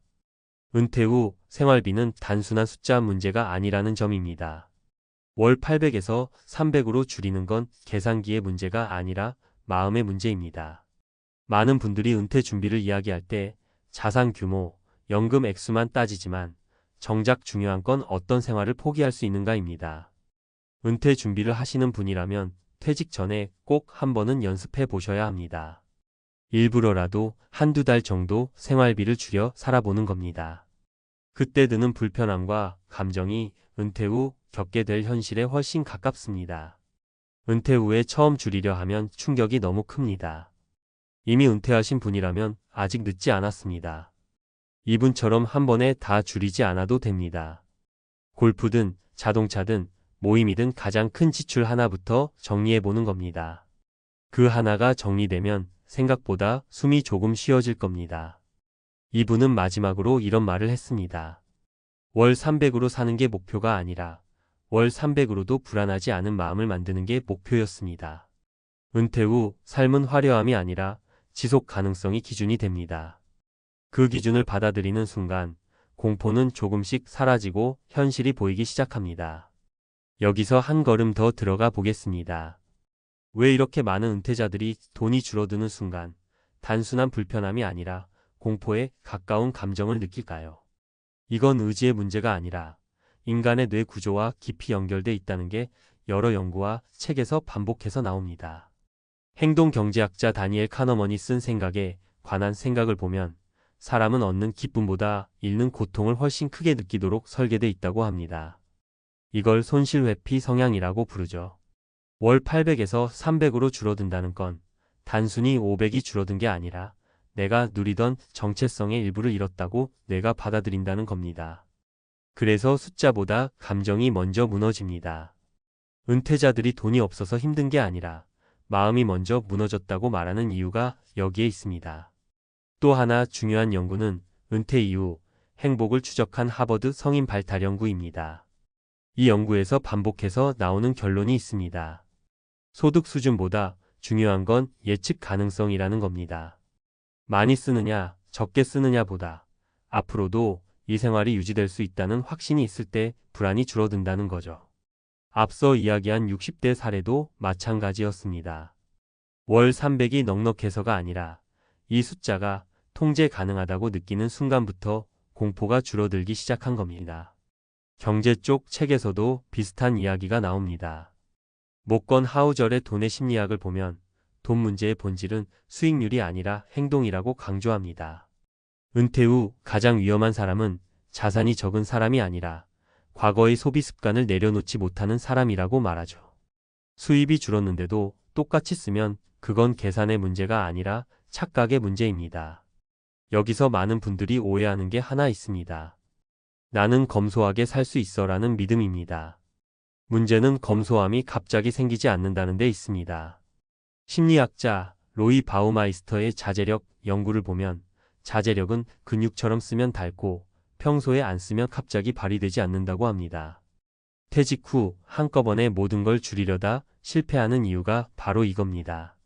은퇴 후 생활비는 단순한 숫자 문제가 아니라는 점입니다. 월 800에서 300으로 줄이는 건 계산기의 문제가 아니라 마음의 문제입니다. 많은 분들이 은퇴 준비를 이야기할 때 자산 규모, 연금 액수만 따지지만 정작 중요한 건 어떤 생활을 포기할 수 있는가입니다. 은퇴 준비를 하시는 분이라면 퇴직 전에 꼭 한 번은 연습해 보셔야 합니다. 일부러라도 한두 달 정도 생활비를 줄여 살아보는 겁니다. 그때 드는 불편함과 감정이 은퇴 후 겪게 될 현실에 훨씬 가깝습니다. 은퇴 후에 처음 줄이려 하면 충격이 너무 큽니다. 이미 은퇴하신 분이라면 아직 늦지 않았습니다. 이분처럼 한 번에 다 줄이지 않아도 됩니다. 골프든 자동차든 모임이든 가장 큰 지출 하나부터 정리해보는 겁니다. 그 하나가 정리되면 생각보다 숨이 조금 쉬어질 겁니다. 이분은 마지막으로 이런 말을 했습니다. 월 300으로 사는 게 목표가 아니라 월 300으로도 불안하지 않은 마음을 만드는 게 목표였습니다. 은퇴 후 삶은 화려함이 아니라 지속 가능성이 기준이 됩니다. 그 기준을 받아들이는 순간 공포는 조금씩 사라지고 현실이 보이기 시작합니다. 여기서 한 걸음 더 들어가 보겠습니다. 왜 이렇게 많은 은퇴자들이 돈이 줄어드는 순간 단순한 불편함이 아니라 공포에 가까운 감정을 느낄까요? 이건 의지의 문제가 아니라 인간의 뇌 구조와 깊이 연결돼 있다는 게 여러 연구와 책에서 반복해서 나옵니다. 행동경제학자 다니엘 카너먼이 쓴 생각에 관한 생각을 보면 사람은 얻는 기쁨보다 잃는 고통을 훨씬 크게 느끼도록 설계돼 있다고 합니다. 이걸 손실회피 성향이라고 부르죠. 월 800에서 300으로 줄어든다는 건 단순히 500이 줄어든 게 아니라 내가 누리던 정체성의 일부를 잃었다고 뇌가 받아들인다는 겁니다. 그래서 숫자보다 감정이 먼저 무너집니다. 은퇴자들이 돈이 없어서 힘든 게 아니라 마음이 먼저 무너졌다고 말하는 이유가 여기에 있습니다. 또 하나 중요한 연구는 은퇴 이후 행복을 추적한 하버드 성인 발달 연구입니다. 이 연구에서 반복해서 나오는 결론이 있습니다. 소득 수준보다 중요한 건 예측 가능성이라는 겁니다. 많이 쓰느냐, 적게 쓰느냐보다 앞으로도 이 생활이 유지될 수 있다는 확신이 있을 때 불안이 줄어든다는 거죠. 앞서 이야기한 60대 사례도 마찬가지였습니다. 월 300이 넉넉해서가 아니라 이 숫자가 통제 가능하다고 느끼는 순간부터 공포가 줄어들기 시작한 겁니다. 경제 쪽 책에서도 비슷한 이야기가 나옵니다. 모건 하우절의 돈의 심리학을 보면 돈 문제의 본질은 수익률이 아니라 행동이라고 강조합니다. 은퇴 후 가장 위험한 사람은 자산이 적은 사람이 아니라 과거의 소비 습관을 내려놓지 못하는 사람이라고 말하죠. 수입이 줄었는데도 똑같이 쓰면 그건 계산의 문제가 아니라 착각의 문제입니다. 여기서 많은 분들이 오해하는 게 하나 있습니다. 나는 검소하게 살 수 있어라는 믿음입니다. 문제는 검소함이 갑자기 생기지 않는다는 데 있습니다. 심리학자 로이 바우마이스터의 자제력 연구를 보면 자제력은 근육처럼 쓰면 닳고 평소에 안 쓰면 갑자기 발휘되지 않는다고 합니다. 퇴직 후 한꺼번에 모든 걸 줄이려다 실패하는 이유가 바로 이겁니다.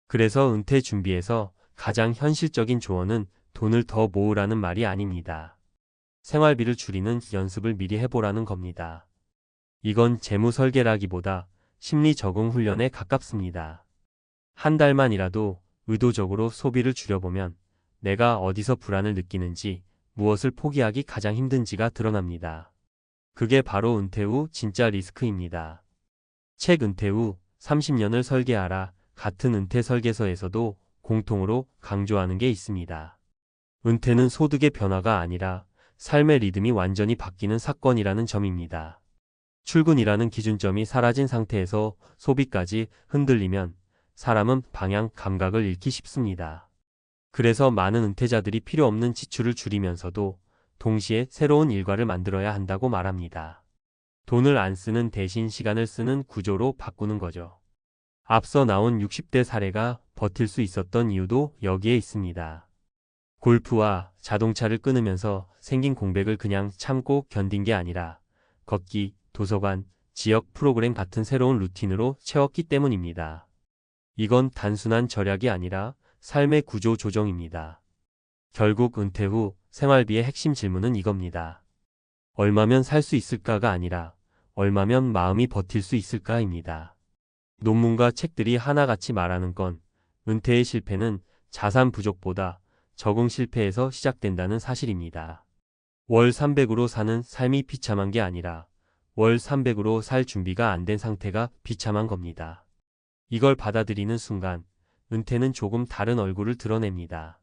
그래서 은퇴 준비에서 가장 현실적인 조언은 돈을 더 모으라는 말이 아닙니다. 생활비를 줄이는 연습을 미리 해보라는 겁니다. 이건 재무 설계라기보다 심리 적응 훈련에 가깝습니다. 한 달만이라도 의도적으로 소비를 줄여보면 내가 어디서 불안을 느끼는지, 무엇을 포기하기 가장 힘든지가 드러납니다. 그게 바로 은퇴 후 진짜 리스크입니다. 책 은퇴 후 30년을 설계하라 같은 은퇴 설계서에서도 공통으로 강조하는 게 있습니다. 은퇴는 소득의 변화가 아니라 삶의 리듬이 완전히 바뀌는 사건이라는 점입니다. 출근이라는 기준점이 사라진 상태에서 소비까지 흔들리면 사람은 방향 감각을 잃기 쉽습니다. 그래서 많은 은퇴자들이 필요 없는 지출을 줄이면서도 동시에 새로운 일과를 만들어야 한다고 말합니다. 돈을 안 쓰는 대신 시간을 쓰는 구조로 바꾸는 거죠. 앞서 나온 60대 사례가 버틸 수 있었던 이유도 여기에 있습니다. 골프와 자동차를 끊으면서 생긴 공백을 그냥 참고 견딘 게 아니라 걷기, 도서관, 지역 프로그램 같은 새로운 루틴으로 채웠기 때문입니다. 이건 단순한 절약이 아니라 삶의 구조 조정입니다. 결국 은퇴 후 생활비의 핵심 질문은 이겁니다. 얼마면 살 수 있을까가 아니라 얼마면 마음이 버틸 수 있을까입니다. 논문과 책들이 하나같이 말하는 건 은퇴의 실패는 자산 부족보다 적응 실패에서 시작된다는 사실입니다. 월 300으로 사는 삶이 비참한 게 아니라 월 300으로 살 준비가 안 된 상태가 비참한 겁니다. 이걸 받아들이는 순간 은퇴는 조금 다른 얼굴을 드러냅니다.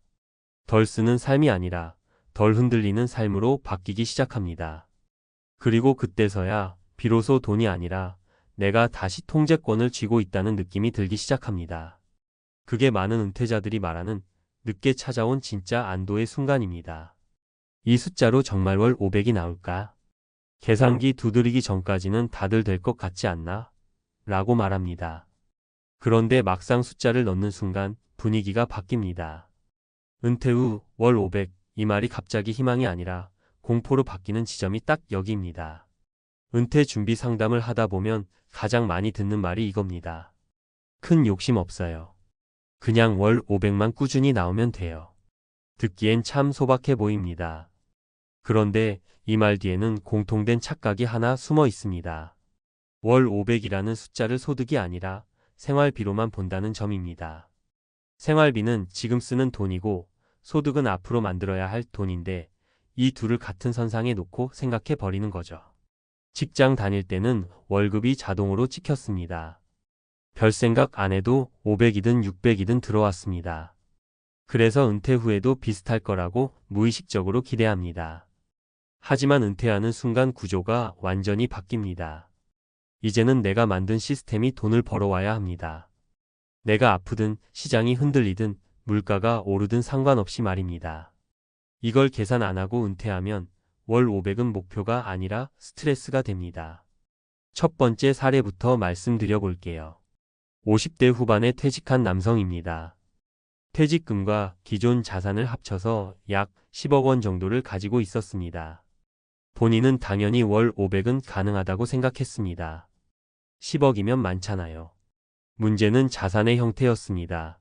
덜 쓰는 삶이 아니라 덜 흔들리는 삶으로 바뀌기 시작합니다. 그리고 그때서야 비로소 돈이 아니라 내가 다시 통제권을 쥐고 있다는 느낌이 들기 시작합니다. 그게 많은 은퇴자들이 말하는 늦게 찾아온 진짜 안도의 순간입니다. 이 숫자로 정말 월 500이 나올까? 계산기 두드리기 전까지는 다들 될 것 같지 않나? 라고 말합니다. 그런데 막상 숫자를 넣는 순간 분위기가 바뀝니다. 은퇴 후 월 500, 이 말이 갑자기 희망이 아니라 공포로 바뀌는 지점이 딱 여기입니다. 은퇴 준비 상담을 하다 보면 가장 많이 듣는 말이 이겁니다. 큰 욕심 없어요. 그냥 월 500만 꾸준히 나오면 돼요. 듣기엔 참 소박해 보입니다. 그런데 이 말 뒤에는 공통된 착각이 하나 숨어 있습니다. 월 500이라는 숫자를 소득이 아니라 생활비로만 본다는 점입니다. 생활비는 지금 쓰는 돈이고 소득은 앞으로 만들어야 할 돈인데 이 둘을 같은 선상에 놓고 생각해 버리는 거죠. 직장 다닐 때는 월급이 자동으로 찍혔습니다. 별 생각 안 해도 500이든 600이든 들어왔습니다. 그래서 은퇴 후에도 비슷할 거라고 무의식적으로 기대합니다. 하지만 은퇴하는 순간 구조가 완전히 바뀝니다. 이제는 내가 만든 시스템이 돈을 벌어와야 합니다. 내가 아프든 시장이 흔들리든 물가가 오르든 상관없이 말입니다. 이걸 계산 안 하고 은퇴하면 월 500은 목표가 아니라 스트레스가 됩니다. 첫 번째 사례부터 말씀드려 볼게요. 50대 후반에 퇴직한 남성입니다. 퇴직금과 기존 자산을 합쳐서 약 10억 원 정도를 가지고 있었습니다. 본인은 당연히 월 500은 가능하다고 생각했습니다. 10억이면 많잖아요. 문제는 자산의 형태였습니다.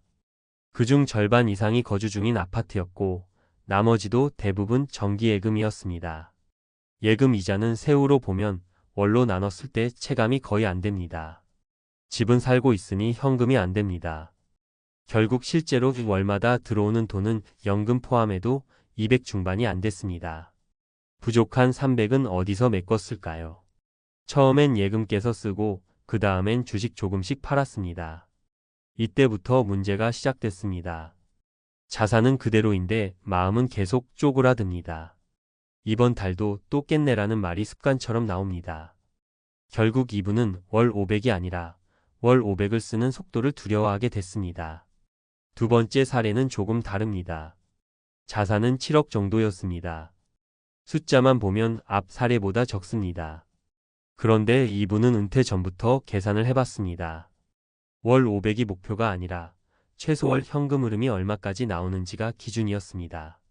그중 절반 이상이 거주 중인 아파트였고 나머지도 대부분 정기예금이었습니다. 예금 이자는 세후로 보면 월로 나눴을 때 체감이 거의 안 됩니다. 집은 살고 있으니 현금이 안 됩니다. 결국 실제로 월마다 들어오는 돈은 연금 포함해도 200 중반이 안 됐습니다. 부족한 300은 어디서 메꿨을까요? 처음엔 예금 깨서 쓰고 그 다음엔 주식 조금씩 팔았습니다. 이때부터 문제가 시작됐습니다. 자산은 그대로인데 마음은 계속 쪼그라듭니다. 이번 달도 또 깼네라는 말이 습관처럼 나옵니다. 결국 이분은 월 500이 아니라 월 500을 쓰는 속도를 두려워하게 됐습니다. 두 번째 사례는 조금 다릅니다. 자산은 7억 정도였습니다. 숫자만 보면 앞 사례보다 적습니다. 그런데 이분은 은퇴 전부터 계산을 해봤습니다. 월 500이 목표가 아니라 최소 월 현금 흐름이 얼마까지 나오는지가 기준이었습니다.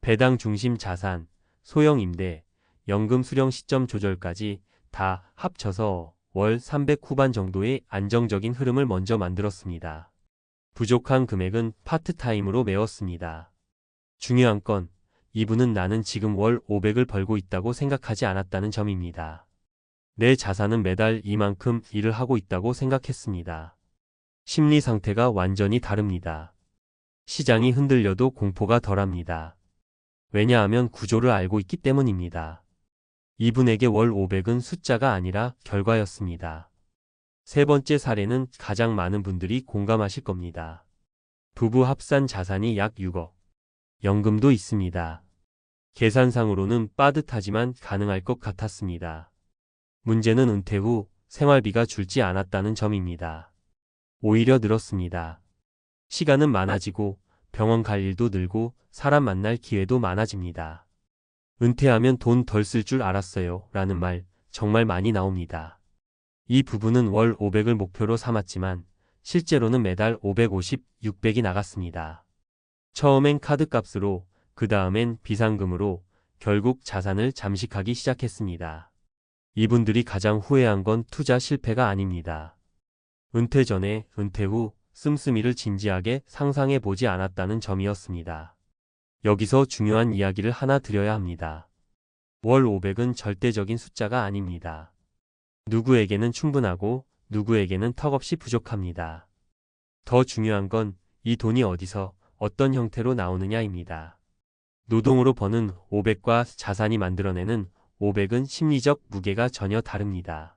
배당 중심 자산, 소형 임대, 연금 수령 시점 조절까지 다 합쳐서 월 300 후반 정도의 안정적인 흐름을 먼저 만들었습니다. 부족한 금액은 파트타임으로 메웠습니다. 중요한 건 이분은 나는 지금 월 500을 벌고 있다고 생각하지 않았다는 점입니다. 내 자산은 매달 이만큼 일을 하고 있다고 생각했습니다. 심리 상태가 완전히 다릅니다. 시장이 흔들려도 공포가 덜합니다. 왜냐하면 구조를 알고 있기 때문입니다. 이분에게 월 500은 숫자가 아니라 결과였습니다. 세 번째 사례는 가장 많은 분들이 공감하실 겁니다. 부부 합산 자산이 약 6억. 연금도 있습니다. 계산상으로는 빠듯하지만 가능할 것 같았습니다. 문제는 은퇴 후 생활비가 줄지 않았다는 점입니다. 오히려 늘었습니다. 시간은 많아지고 병원 갈 일도 늘고 사람 만날 기회도 많아집니다. 은퇴하면 돈 덜 쓸 줄 알았어요 라는 말 정말 많이 나옵니다. 이 부부는 월 500을 목표로 삼았지만 실제로는 매달 550, 600이 나갔습니다. 처음엔 카드값으로 그 다음엔 비상금으로 결국 자산을 잠식하기 시작했습니다. 이분들이 가장 후회한 건 투자 실패가 아닙니다. 은퇴 전에 은퇴 후 씀씀이를 진지하게 상상해 보지 않았다는 점이었습니다. 여기서 중요한 이야기를 하나 드려야 합니다. 월 500은 절대적인 숫자가 아닙니다. 누구에게는 충분하고 누구에게는 턱없이 부족합니다. 더 중요한 건 이 돈이 어디서 어떤 형태로 나오느냐입니다. 노동으로 버는 500과 자산이 만들어내는 500은 심리적 무게가 전혀 다릅니다.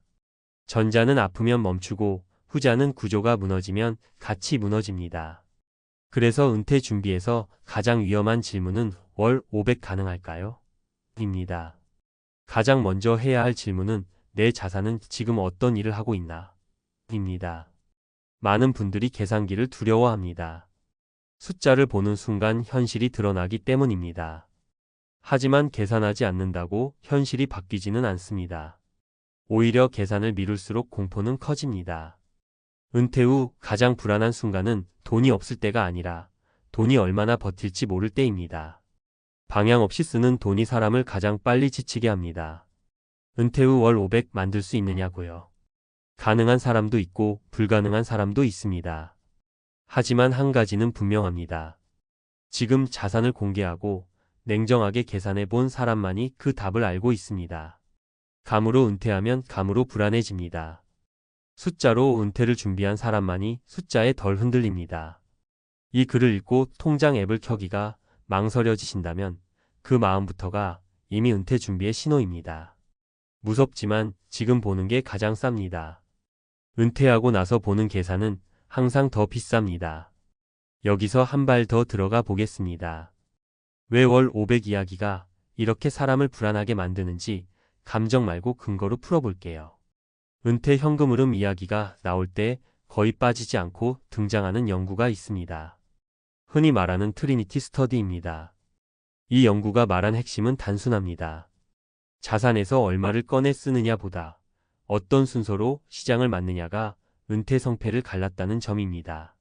전자는 아프면 멈추고 후자는 구조가 무너지면 같이 무너집니다. 그래서 은퇴 준비에서 가장 위험한 질문은 월 500 가능할까요? 입니다. 가장 먼저 해야 할 질문은 내 자산은 지금 어떤 일을 하고 있나? 입니다. 많은 분들이 계산기를 두려워합니다. 숫자를 보는 순간 현실이 드러나기 때문입니다. 하지만 계산하지 않는다고 현실이 바뀌지는 않습니다. 오히려 계산을 미룰수록 공포는 커집니다. 은퇴 후 가장 불안한 순간은 돈이 없을 때가 아니라 돈이 얼마나 버틸지 모를 때입니다. 방향 없이 쓰는 돈이 사람을 가장 빨리 지치게 합니다. 은퇴 후 월 500 만들 수 있느냐고요. 가능한 사람도 있고 불가능한 사람도 있습니다. 하지만 한 가지는 분명합니다. 지금 자산을 공개하고 냉정하게 계산해 본 사람만이 그 답을 알고 있습니다. 감으로 은퇴하면 감으로 불안해집니다. 숫자로 은퇴를 준비한 사람만이 숫자에 덜 흔들립니다. 이 글을 읽고 통장 앱을 켜기가 망설여지신다면 그 마음부터가 이미 은퇴 준비의 신호입니다. 무섭지만 지금 보는 게 가장 쌉니다. 은퇴하고 나서 보는 계산은 항상 더 비쌉니다. 여기서 한 발 더 들어가 보겠습니다. 왜 월 500 이야기가 이렇게 사람을 불안하게 만드는지 감정 말고 근거로 풀어볼게요. 은퇴 현금 흐름 이야기가 나올 때 거의 빠지지 않고 등장하는 연구가 있습니다. 흔히 말하는 트리니티 스터디입니다. 이 연구가 말한 핵심은 단순합니다. 자산에서 얼마를 꺼내 쓰느냐 보다 어떤 순서로 시장을 맞느냐가 은퇴 성패를 갈랐다는 점입니다.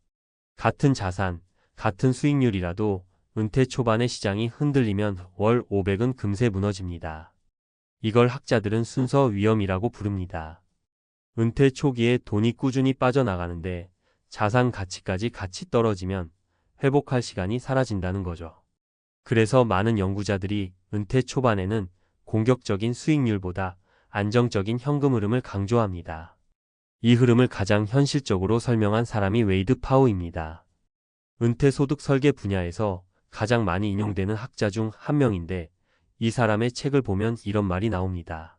같은 자산, 같은 수익률이라도 은퇴 초반에 시장이 흔들리면 월 500은 금세 무너집니다. 이걸 학자들은 순서 위험이라고 부릅니다. 은퇴 초기에 돈이 꾸준히 빠져나가는데 자산 가치까지 같이 떨어지면 회복할 시간이 사라진다는 거죠. 그래서 많은 연구자들이 은퇴 초반에는 공격적인 수익률보다 안정적인 현금 흐름을 강조합니다. 이 흐름을 가장 현실적으로 설명한 사람이 웨이드 파우입니다. 은퇴 소득 설계 분야에서 가장 많이 인용되는 학자 중 한 명인데 이 사람의 책을 보면 이런 말이 나옵니다.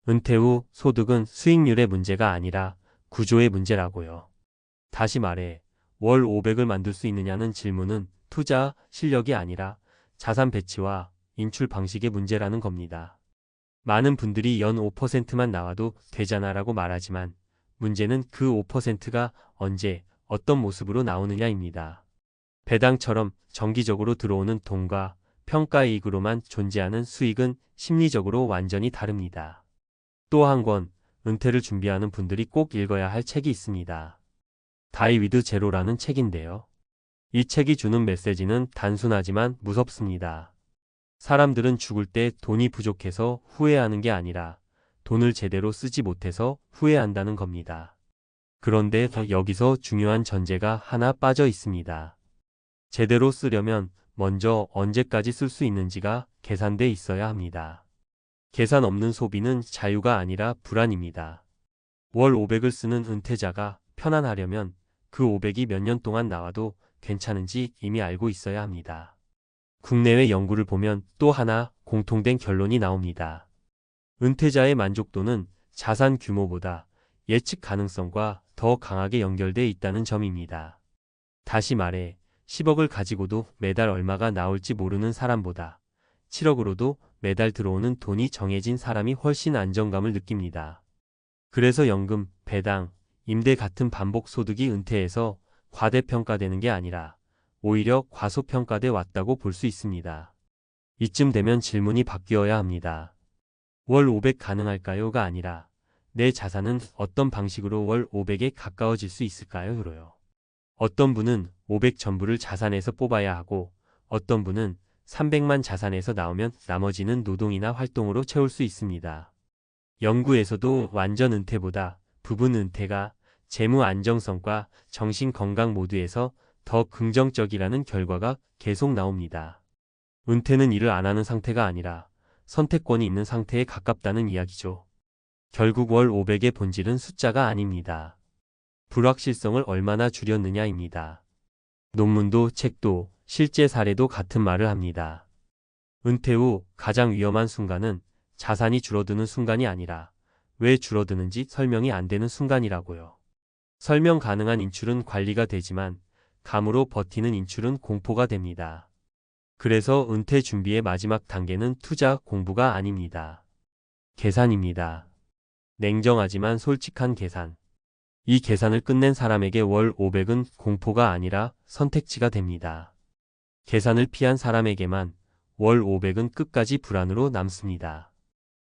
은퇴 후 소득은 수익률의 문제가 아니라 구조의 문제라고요. 다시 말해 월 500을 만들 수 있느냐는 질문은 투자 실력이 아니라 자산 배치와 인출 방식의 문제라는 겁니다. 많은 분들이 연 5%만 나와도 되잖아라고 말하지만 문제는 그 5%가 언제 어떤 모습으로 나오느냐입니다. 배당처럼 정기적으로 들어오는 돈과 평가이익으로만 존재하는 수익은 심리적으로 완전히 다릅니다. 또 한 권, 은퇴를 준비하는 분들이 꼭 읽어야 할 책이 있습니다. 다이 위드 제로라는 책인데요. 이 책이 주는 메시지는 단순하지만 무섭습니다. 사람들은 죽을 때 돈이 부족해서 후회하는 게 아니라 돈을 제대로 쓰지 못해서 후회한다는 겁니다. 그런데 여기서 중요한 전제가 하나 빠져 있습니다. 제대로 쓰려면 먼저 언제까지 쓸 수 있는지가 계산돼 있어야 합니다. 계산 없는 소비는 자유가 아니라 불안입니다. 월 500을 쓰는 은퇴자가 편안하려면 그 500이 몇 년 동안 나와도 괜찮은지 이미 알고 있어야 합니다. 국내외 연구를 보면 또 하나 공통된 결론이 나옵니다. 은퇴자의 만족도는 자산 규모보다 예측 가능성과 더 강하게 연결돼 있다는 점입니다. 다시 말해 10억을 가지고도 매달 얼마가 나올지 모르는 사람보다 7억으로도 매달 들어오는 돈이 정해진 사람이 훨씬 안정감을 느낍니다. 그래서 연금, 배당, 임대 같은 반복 소득이 은퇴에서 과대평가되는 게 아니라 오히려 과소평가돼 왔다고 볼 수 있습니다. 이쯤 되면 질문이 바뀌어야 합니다. 월 500 가능할까요?가 아니라 내 자산은 어떤 방식으로 월 500에 가까워질 수 있을까요?로요. 어떤 분은 500 전부를 자산에서 뽑아야 하고 어떤 분은 300만 자산에서 나오면 나머지는 노동이나 활동으로 채울 수 있습니다. 연구에서도 완전 은퇴보다 부분 은퇴가 재무 안정성과 정신 건강 모두에서 더 긍정적이라는 결과가 계속 나옵니다. 은퇴는 일을 안 하는 상태가 아니라 선택권이 있는 상태에 가깝다는 이야기죠. 결국 월 500의 본질은 숫자가 아닙니다. 불확실성을 얼마나 줄였느냐입니다. 논문도 책도 실제 사례도 같은 말을 합니다. 은퇴 후 가장 위험한 순간은 자산이 줄어드는 순간이 아니라 왜 줄어드는지 설명이 안 되는 순간이라고요. 설명 가능한 인출은 관리가 되지만 감으로 버티는 인출은 공포가 됩니다. 그래서 은퇴 준비의 마지막 단계는 투자 공부가 아닙니다. 계산입니다. 냉정하지만 솔직한 계산. 이 계산을 끝낸 사람에게 월 500은 공포가 아니라 선택지가 됩니다. 계산을 피한 사람에게만 월 500은 끝까지 불안으로 남습니다.